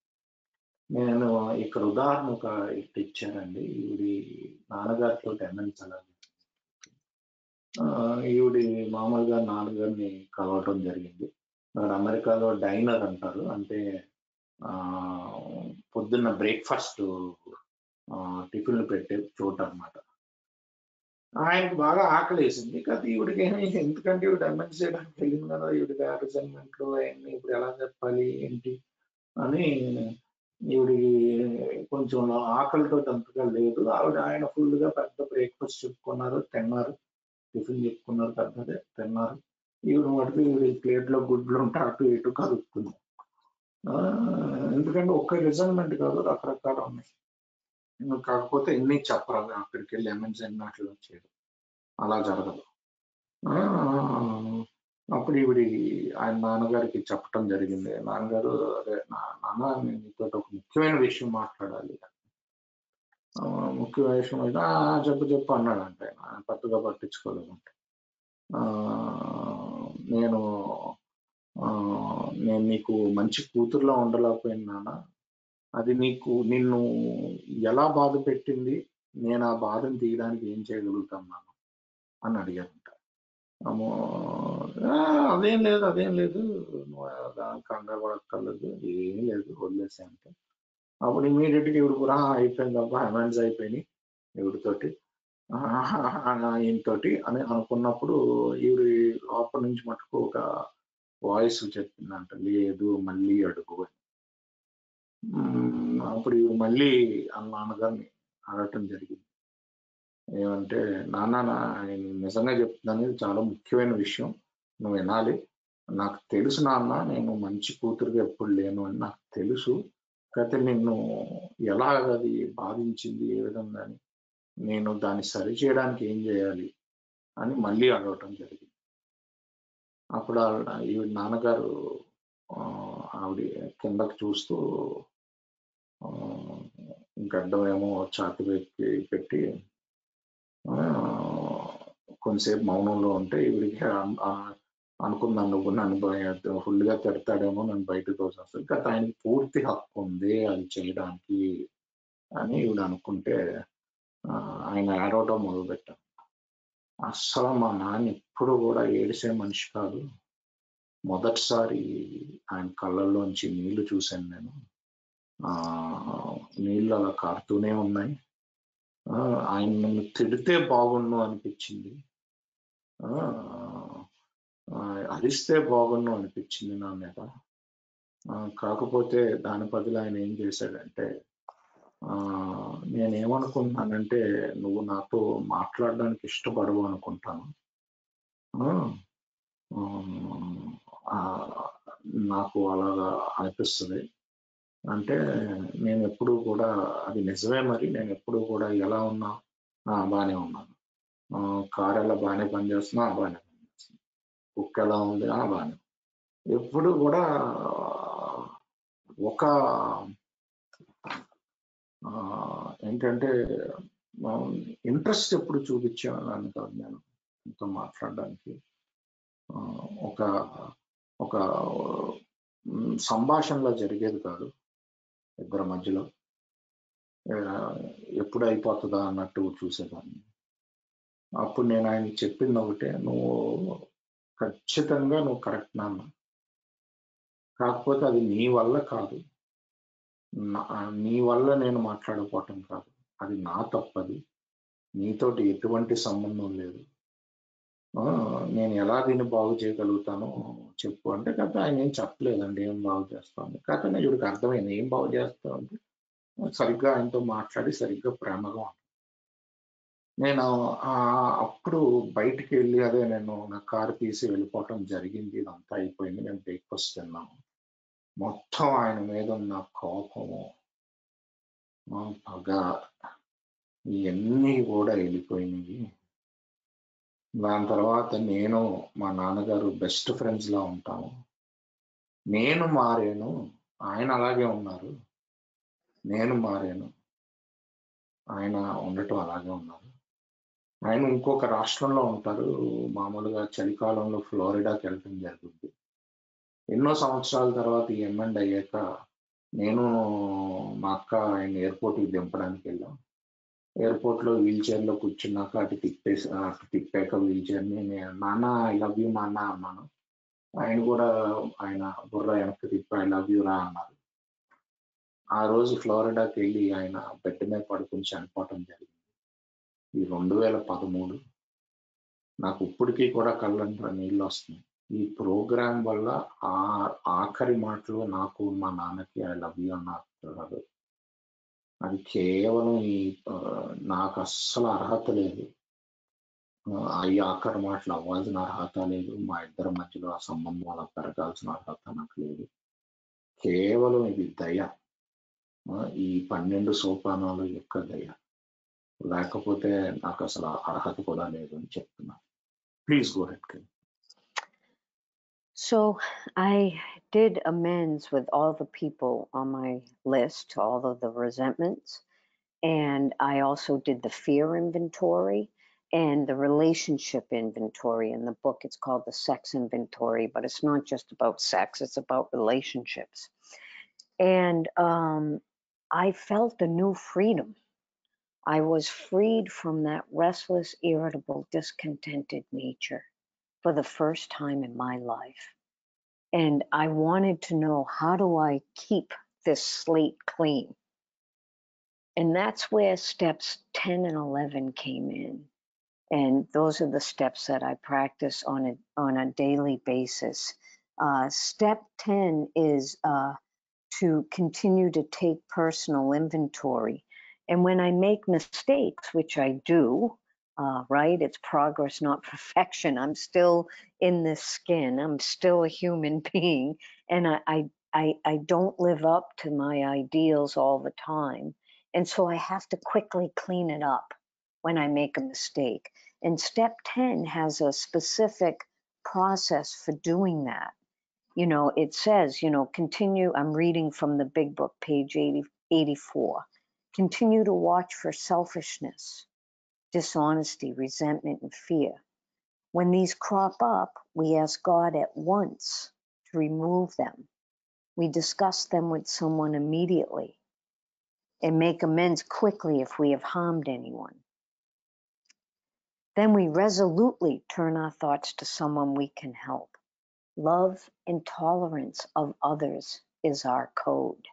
నేను ఇక్కడ ఉదాహరణ ఒక ఇచ్చానండి. ఈవిడి నాన్నగారితో అటెండెన్స్ అలా ఈవిడి మామూలుగా నాన్నగారిని కలవటం జరిగింది. అక్కడ అమెరికాలో డైనర్ అంటారు, అంటే పొద్దున్న బ్రేక్ఫాస్ట్ టిఫిన్లు పెట్టే చోటు అనమాట. ఆయనకు బాగా ఆకలి వేసింది కదా. ఈవిడికి ఏమి, ఎందుకంటే ఈవిడ ఎంఎస్ చేయడానికి వెళ్ళింది కదా, ఈవిడికి రిజైన్మెంట్లు అవన్నీ ఇప్పుడు ఎలా చెప్పాలి ఏంటి అని ఈవిడికి కొంచెం ఆకలితో అంతగా లేదు. ఆయన ఫుల్గా పెద్ద బ్రేక్ఫాస్ట్ చెప్పుకున్నారు, తిన్నారు, టిఫిన్ చెప్పుకున్నారు, పెద్దదే తిన్నారు. ఈవిడ మటుకు ఈవిడ ప్లేట్లో గుడ్లు ఉంటే అటు ఇటు కలుపుకుంది. ఎందుకంటే ఒక్క రిజైన్మెంట్ కాదు, రకరకాలు ఉన్నాయి. కాకపోతే ఎన్ని చెప్పరాదు, అక్కడికి వెళ్ళి ఎంఎన్సీ అన్నట్లు చేయడం అలా జరగదు. అప్పుడు ఈవిడి ఆయన నాన్నగారికి చెప్పటం జరిగింది. నాన్నగారు, అదే నాన్న, నేను మీతో ఒక ముఖ్యమైన విషయం మాట్లాడాలి. ముఖ్యమైన విషయం అయితే చెప్పు చెప్పు అన్నాడంటే, ఆయన పెద్దగా పట్టించుకోలేదంటే, నేను నేను నీకు మంచి కూతురులా ఉండలేకపోయినా నాన్న, అది నిన్ను ఎలా బాధ పెట్టింది, నేను ఆ బాధను తీయడానికి ఏం చేయగలుగుతాను నాన్న అని అడిగారంట. అదేం లేదు, నువ్వు కంగారు పడక్కర్లేదు, ఏం లేదు, వదిలేసా అంటే. అప్పుడు ఇమీడియట్గా ఇవిడు కూడా అయిపోయింది అబ్బా, అమెండ్స్ అయిపోయినాయి ఇవిడితోటి, ఈయనతోటి అని అనుకున్నప్పుడు ఈవిడి లోపల నుంచి మటుకు ఒక వాయిస్ చెప్పిందంట, లేదు మళ్ళీ అడుగు అని. అప్పుడు ఇవి మళ్ళీ ఆ నాన్నగారిని అడగటం జరిగింది. ఏమంటే, నాన్న నేను నిజంగా చెప్తున్నాను, ఇది చాలా ముఖ్యమైన విషయం, నువ్వు వినాలి. నాకు తెలుసు నాన్న, నేను మంచి కూతురుగా ఎప్పుడు లేను అని నాకు తెలుసు. కాకపోతే నిన్ను ఎలాగది బాధించింది, ఏ విధంగా అని, నేను దాన్ని సరి చేయడానికి ఏం చేయాలి అని మళ్ళీ అడగటం జరిగింది. అప్పుడు ఈవిడ నాన్నగారు ఆవిడ కిందకి చూస్తూ గడ్డం ఏమో ఛాతి పెట్టి కొంతసేపు మౌనంలో ఉంటే ఈవిడికి అనుకున్నాను, నువ్వు నన్ను ఫుల్గా తిడతాడేమో, నన్ను బయటకు తోసేస్తాడు, ఇంకా ఆయనకి పూర్తి హక్కు ఉంది అది చేయడానికి అని ఈవిడ అనుకుంటే ఆయన ఏడవటం మొదలుపెట్టాను. అస్సలు మా నాన్న ఎప్పుడు కూడా ఏడిసే మనిషి కాదు, మొదటిసారి ఆయన కళ్ళల్లోంచి నీళ్లు చూశాను నేను. నీళ్ళు అలా కారుతూనే ఉన్నాయి. ఆయన నన్ను తిడితే బాగుండు అనిపించింది, అరిస్తే బాగుండు అనిపించింది నా మీద. కాకపోతే దాని బదులు ఆయన ఏం చేశాడంటే, నేనేమనుకుంటున్నానంటే, నువ్వు నాతో మాట్లాడడానికి ఇష్టపడవు అనుకుంటాను, నాకు అలాగా అనిపిస్తుంది. అంటే నేను ఎప్పుడు కూడా, అది నిజమే, మరి నేను ఎప్పుడు కూడా ఎలా ఉన్నా బాగానే ఉన్నాను, కారు ఎలా బాగానే పనిచేస్తున్నా బాగానే పనిచేస్తుంది, కుక్క ఎలా ఉంది బాగానే, ఎప్పుడు కూడా ఒక ఏంటంటే ఇంట్రెస్ట్ ఎప్పుడు చూపించాను కాదు నేను మీతో మాట్లాడడానికి. ఒక ఒక సంభాషణలో జరిగేది కాదు ఇద్దరి మధ్యలో, ఎప్పుడు అయిపోతుందా అన్నట్టు చూసేదాన్ని. అప్పుడు నేను ఆయనకి చెప్పింది ఒకటే, నువ్వు ఖచ్చితంగా నువ్వు కరెక్ట్ నాన్న, కాకపోతే అది నీ వల్ల కాదు, నీ వల్ల నేను మాట్లాడకపోవటం కాదు, అది నా తప్పది, నీతోటి ఎటువంటి సంబంధం లేదు, నేను ఎలా దీన్ని బాగు చేయగలుగుతానో చెప్పు అంటే, కాకపోతే ఆయన ఏం చెప్పలేదండి ఏం బాగు చేస్తాను. కాకపోతే ఇవిడికి అర్థమైంది ఏం బాగు చేస్తావు అంటే, సరిగ్గా ఆయనతో మాట్లాడి సరిగ్గా ప్రేమగా ఉంటాను. నేను అప్పుడు బయటికి వెళ్ళి, అదే నేను నా కారు తీసి వెళ్ళిపోవటం జరిగింది, ఇదంతా అయిపోయింది, నేను బ్రేక్ఫాస్ట్ తిన్నాను. మొత్తం ఆయన మీద ఉన్న కోపము, పగ, ఇవన్నీ కూడా వెళ్ళిపోయినాయి. దాని తర్వాత నేను మా నాన్నగారు బెస్ట్ ఫ్రెండ్స్ లా ఉంటాము. నేను మారాను, ఆయన అలాగే ఉన్నారు, నేను మారాను, ఆయన ఉండటం అలాగే ఉన్నారు. ఆయన ఇంకొక రాష్ట్రంలో ఉంటారు, మామూలుగా చలికాలంలో ఫ్లోరిడాకి వెళ్ళటం జరుగుతుంది. ఎన్నో సంవత్సరాల తర్వాత ఈ ఎంఎండ్ అయ్యాక నేను మా అక్క ఆయన ఎయిర్పోర్ట్కి దింపడానికి వెళ్ళాం. ఎయిర్పోర్ట్లో వీల్ చైర్లో కూర్చున్నాక అటు తిప్పాక వీల్ చైర్ని, నాన్న ఐ లవ్ యూ నాన్న అన్నాను. ఆయన కూడా ఆయన బుర్ర వెనక్కి తిప్పి ఐ లవ్ యూ రా అన్నారు. ఆ రోజు ఫ్లోరిడాకి వెళ్ళి ఆయన బెడ్ మీద పడుకుని చనిపోవటం జరిగింది. ఈ 2013. నాకు ఇప్పటికీ కూడా కళ్ళంతా నీళ్ళు వస్తున్నాయి. ఈ ప్రోగ్రాం వల్ల ఆఖరి మాటలు నాకు మా నాన్నకి ఐ లవ్ యూ అన్నారు. అది కేవలం నాకు అస్సలు అర్హత లేదు, ఈ ఆఖరి మాటలు అవ్వాల్సిన అర్హత లేదు, మా ఇద్దరి మధ్యలో ఆ సంబంధం అలా పెరగాల్సిన అర్హత నాకు లేదు. కేవలం ఇది దయ, ఈ 12 సోపానాల యొక్క దయ. లేకపోతే నాకు అసలు అర్హత కూడా లేదు అని చెప్తున్నా. Please go head. So I did amends with all the people on my list, all of the resentments. And I also did the fear inventory and the relationship inventory. In the book, it's called the sex inventory, but it's not just about sex, it's about relationships. And I felt a new freedom. I was freed from that restless, irritable, discontented nature for the first time in my life. And I wanted to know, how do I keep this slate clean? And that's where steps 10 and 11 came in. And those are the steps that I practice on a daily basis. Step 10 is to continue to take personal inventory. And when I make mistakes, which I do, right? It's progress, not perfection. I'm still in this skin. I'm still a human being. And I don't live up to my ideals all the time. And so I have to quickly clean it up when I make a mistake. And step 10 has a specific process for doing that. You know, it says, you know, continue. I'm reading from the big book, page 84. Continue to watch for selfishness, dishonesty, resentment, and fear. When these crop up, we ask God at once to remove them. We discuss them with someone immediately and make amends quickly if we have harmed anyone. Then we resolutely turn our thoughts to someone we can help. Love and tolerance of others is our code.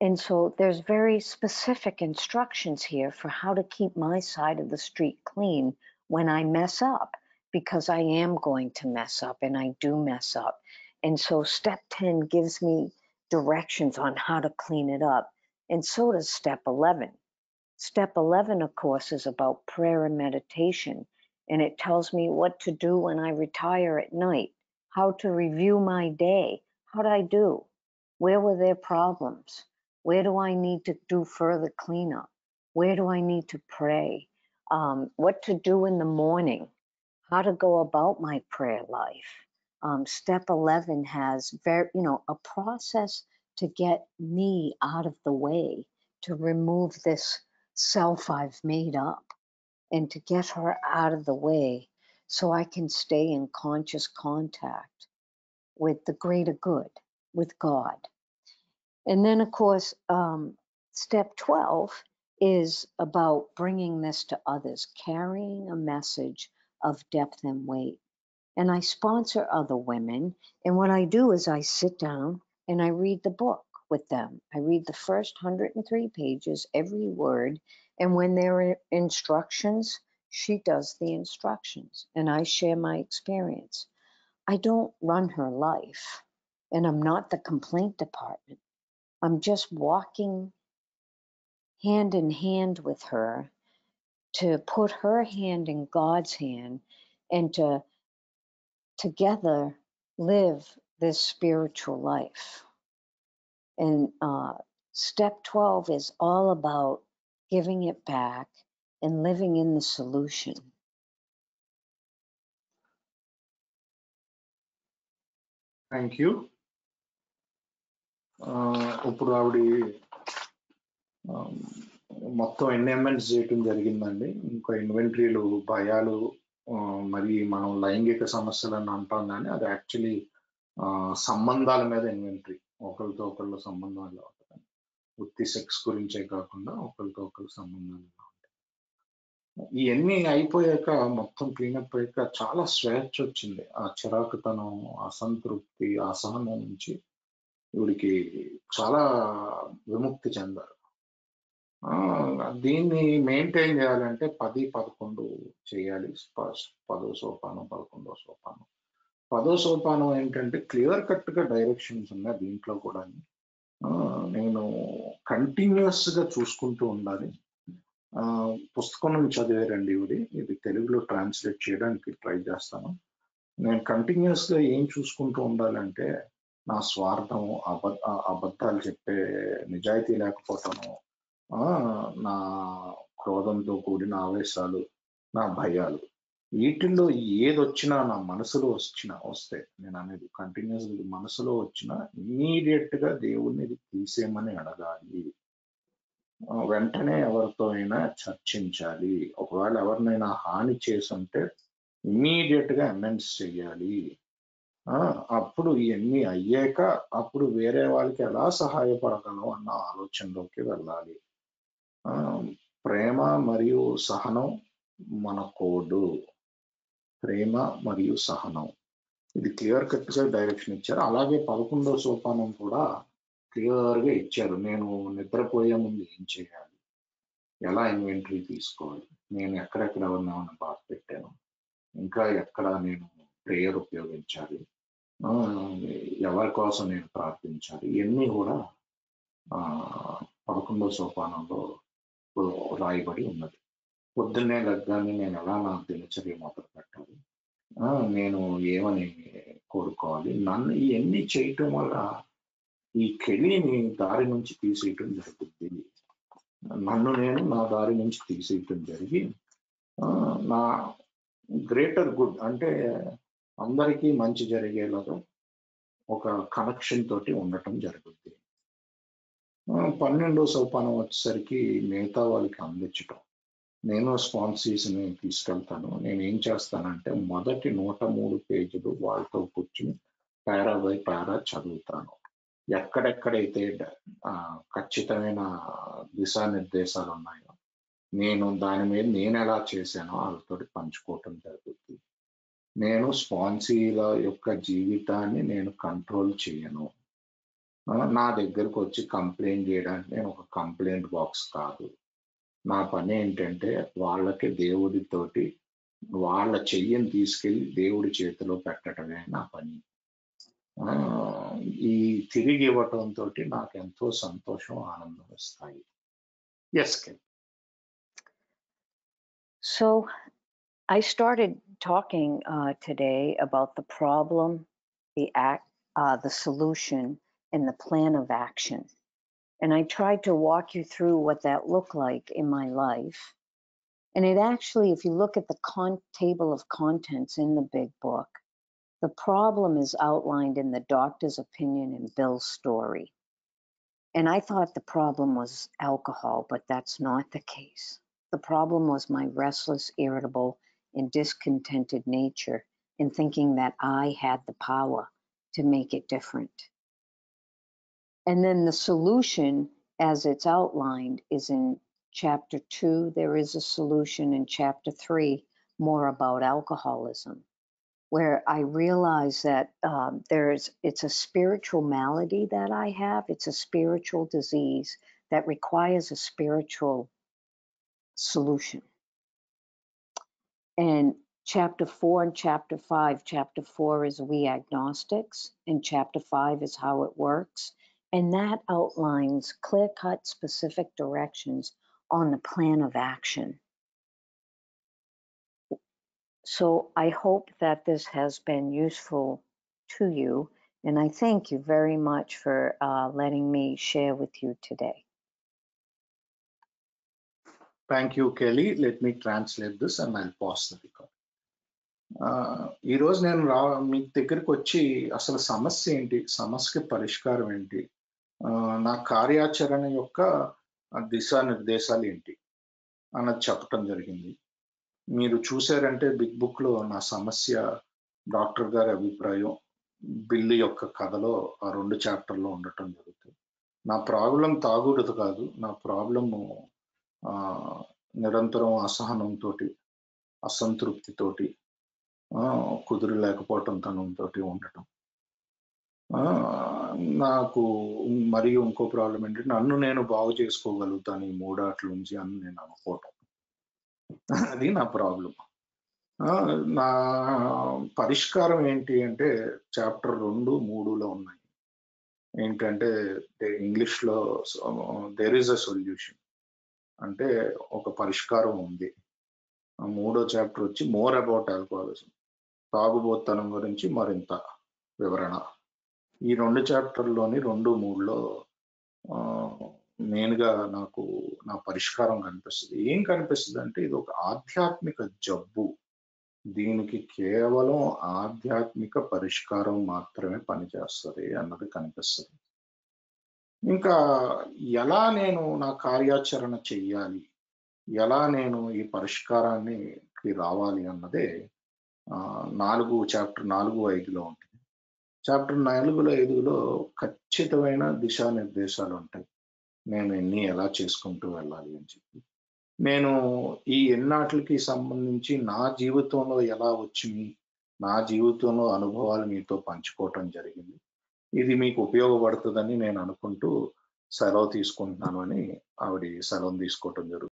And so there's very specific instructions here for how to keep my side of the street clean when I mess up, because I am going to mess up and I do mess up. And so step 10 gives me directions on how to clean it up. And so does step 11. Step 11, of course, is about prayer and meditation. And it tells me what to do when I retire at night, how to review my day. How did I do? Where were there problems? Where do I need to do further cleanup? Where do I need to pray? What to do in the morning? How to go about my prayer life? Step 11 has a process to get me out of the way, to remove this self I've made up, and to get her out of the way so I can stay in conscious contact with the greater good, with God. And then, of course, step 12 is about bringing this to others, carrying a message of depth and weight. And I sponsor other women. And what I do is I sit down and I read the book with them. I read the first 103 pages, every word. And when there are instructions, she does the instructions. And I share my experience. I don't run her life. And I'm not the complaint department. I'm just walking hand in hand with her to put her hand in God's hand and to together live this spiritual life. And step 12 is all about giving it back and living in the solution. Thank you. ఇప్పుడు ఆవిడ మొత్తం ఎన్ని amends చేయటం జరిగిందండి. ఇంకా ఇన్వెంటరీలు, భయాలు, మరి మనం లైంగిక సమస్యలను అంటాం, కానీ అది యాక్చువల్లీ సంబంధాల మీద ఇన్వెంటరీ. ఒకరితో ఒకళ్ళు సంబంధాలు ఉంటాయి, ఉత్తి సెక్స్ గురించే కాకుండా ఒకరితో ఒకరు సంబంధాలు ఉంటాయి. ఇవన్నీ అయిపోయాక, మొత్తం క్లీనప్ అయ్యాక చాలా స్వేచ్ఛ వచ్చింది. ఆ చిరాకుతనం, అసంతృప్తి, అసహనం నుంచి ఇవిడికి చాలా విముక్తి చెందారు. దీన్ని మెయింటైన్ చేయాలంటే 10, 11 చేయాలి. 10వ సోపానం, 11వ సోపానం. 10వ సోపానం ఏంటంటే క్లియర్ కట్ గా డైరెక్షన్స్ ఉన్నాయి దీంట్లో కూడా. నేను కంటిన్యూస్ గా చూసుకుంటూ ఉండాలి. పుస్తకం నుంచి చదివారండి ఇవిడి, ఇది తెలుగులో ట్రాన్స్లేట్ చేయడానికి ట్రై చేస్తాను. నేను కంటిన్యూస్ గా ఏం చూసుకుంటూ ఉండాలంటే, నా స్వార్థము, అబద్ధాలు చెప్పే నిజాయితీ లేకపోవటము, నా క్రోధంతో కూడిన ఆవేశాలు, నా భయాలు, వీటిల్లో ఏదొచ్చినా నా మనసులో వస్తే నేను అనేది కంటిన్యూస్ మనసులో వచ్చినా ఇమీడియట్ గా దేవుణ్ణి ఇది తీసేయమని అడగాలి. వెంటనే ఎవరితో అయినా చర్చించాలి. ఒకవేళ ఎవరినైనా హాని చేసుంటే ఇమీడియట్ గా అమెండ్స్ చెయ్యాలి. అప్పుడు ఇవన్నీ అయ్యాక అప్పుడు వేరే వాళ్ళకి ఎలా సహాయపడగలం అన్న ఆలోచనలోకి వెళ్ళాలి. ప్రేమ మరియు సహనం మన కోడు. ప్రేమ మరియు సహనం, ఇది క్లియర్ కట్ గా డైరెక్షన్ ఇచ్చారు. అలాగే 11వ సోపానం కూడా క్లియర్ గా ఇచ్చారు. నేను నిద్రపోయే ముందు ఏం చేయాలి, ఎలా ఇన్వెంటరీ తీసుకోవాలి, నేను ఎక్కడెక్కడ ఎవరిని బాధ పెట్టాను, ఇంకా ఎక్కడ నేను ప్రేయర్ ఉపయోగించాలి, ఎవరి కోసం నేను ప్రార్థించాలి, ఇవన్నీ కూడా 11వ సోపానంలో రాయబడి ఉన్నది. పొద్దున్నే లగ్గాన్ని నేను ఎలా నా దినచర్య మొదలు పెట్టాలి, నేను ఏమని కోరుకోవాలి, నన్ను ఇవన్నీ చేయటం వల్ల ఈ కెలిని దారి నుంచి తీసేయటం జరుగుతుంది. నన్ను నేను నా దారి నుంచి తీసేయటం జరిగి నా గ్రేటర్ గుడ్ అంటే అందరికీ మంచి జరిగేలాగా ఒక కనెక్షన్ తోటి ఉండటం జరుగుతుంది. 12వ సోపానం వచ్చేసరికి మిగతా వాళ్ళకి అందించటం. నేను స్పాన్సీస్ని తీసుకెళ్తాను. నేను ఏం చేస్తానంటే మొదటి 103 పేజీలు వాళ్ళతో కూర్చుని పారా బై పారా చదువుతాను. ఎక్కడెక్కడైతే ఖచ్చితమైన దిశానిర్దేశాలు ఉన్నాయో నేను దాని మీద నేను ఎలా చేశానో వాళ్ళతో పంచుకోవటం జరుగుతుంది. నేను స్పాన్సీల యొక్క జీవితాన్ని నేను కంట్రోల్ చేయను. నా దగ్గరకు వచ్చి కంప్లైంట్ చేయడానికి నేను ఒక కంప్లైంట్ బాక్స్ కాదు. నా పని ఏంటంటే వాళ్ళకి దేవుడితోటి వాళ్ళ చెయ్యిని తీసుకెళ్ళి దేవుడి చేతిలో పెట్టడమే నా పని. ఈ తిరిగి ఇవ్వటంతో నాకు ఎంతో సంతోషం, ఆనందం వస్తాయి. Yes Ken. So I started talking today about the problem, the solution, and the plan of action. And I tried to walk you through what that looked like in my life. And it actually, if you look at the table of contents in the big book, the problem is outlined in the doctor's opinion and Bill's story. And I thought the problem was alcohol, but that's not the case. The problem was my restless, irritable, and discontented nature in thinking that I had the power to make it different. And then the solution, as it's outlined, is in chapter 2. There is a solution in chapter 3, more about alcoholism, where I realize that it's a spiritual malady that I have. It's a spiritual disease that requires a spiritual solution. And chapter 4 and chapter 5, chapter 4 is we agnostics, and chapter 5 is how it works. And that outlines clear-cut specific directions on the plan of action. So I hope that this has been useful to you, and I thank you very much for letting me share with you today. Thank you, Kelly. Let me translate this and I'll pause the record. ఈరోజు నేను మీ దగ్గరికి వచ్చి అసలు సమస్య ఏంటి, సమస్యకి పరిష్కారం ఏంటి, నా కార్యాచరణ యొక్క దిశానిర్దేశాలు ఏంటి అన్నది చెప్పటం జరిగింది. మీరు చూసారంటే బిగ్ బుక్ లో నా సమస్య, డాక్టర్ గారి అభిప్రాయం, బిల్లు యొక్క కథలో ఆ 2 చాప్టర్లో ఉండటం జరుగుతుంది. నా ప్రాబ్లం తాగుడుది కాదు, నా ప్రాబ్లము నిరంతరం అసహనంతో, అసంతృప్తితోటి, కుదురు లేకపోవటం తనంతో ఉండటం. నాకు మరియు ఇంకో ప్రాబ్లం ఏంటంటే నన్ను నేను బాగు చేసుకోగలుగుతాను ఈ 3 ఆటల నుంచి అని నేను అనుకోవటం. అది నా ప్రాబ్లం. నా పరిష్కారం ఏంటి అంటే చాప్టర్ 2, 3లో ఉన్నాయి. ఏంటంటే ఇంగ్లీష్లో దేర్ ఈజ్ అ సొల్యూషన్ అంటే ఒక పరిష్కారం ఉంది. 3వ చాప్టర్ వచ్చి మోర్ అబౌట్ ఆల్కహాలిజం, తాగుబోతనం గురించి మరింత వివరణ. ఈ 2 చాప్టర్‌లోని 2, 3లో ఆహ్, మెయిన్‌గా నాకు నా పరిష్కారం కనిపిస్తది. ఏం కనిపిస్తదంటే ఇదొక ఆధ్యాత్మిక జబ్బు. దీనికి కేవలం ఆధ్యాత్మిక పరిష్కారం మాత్రమే పనిచేస్తది అన్నది కనిపిస్తది. ఇంకా ఎలా నేను నా కార్యాచరణ చెయ్యాలి? ఎలా నేను ఈ పరిష్కారానికి రావాలి అన్నదే 4 చాప్టర్ 4, 5లో ఉంటుంది. చాప్టర్ 4లో, 5లో ఖచ్చితమైన దిశానిర్దేశాలుంటాయి. నేను ఎలా చేసుకుంటూ వెళ్ళాలి అని చెప్పి. నేను ఈ ఎన్నాటిలకి సంబంధించి నా జీవితంలో ఎలా వచ్చినియి, నా జీవితంలో అనుభవాలు మీతో పంచుకోవటం జరిగింది. ఇది మీకు ఉపయోగపడుతదని నేను అనుకుంటూ సెలవు తీసుకుంటున్నాను అని ఆవిడ సెలవును తీసుకోవటం జరుగుతుంది.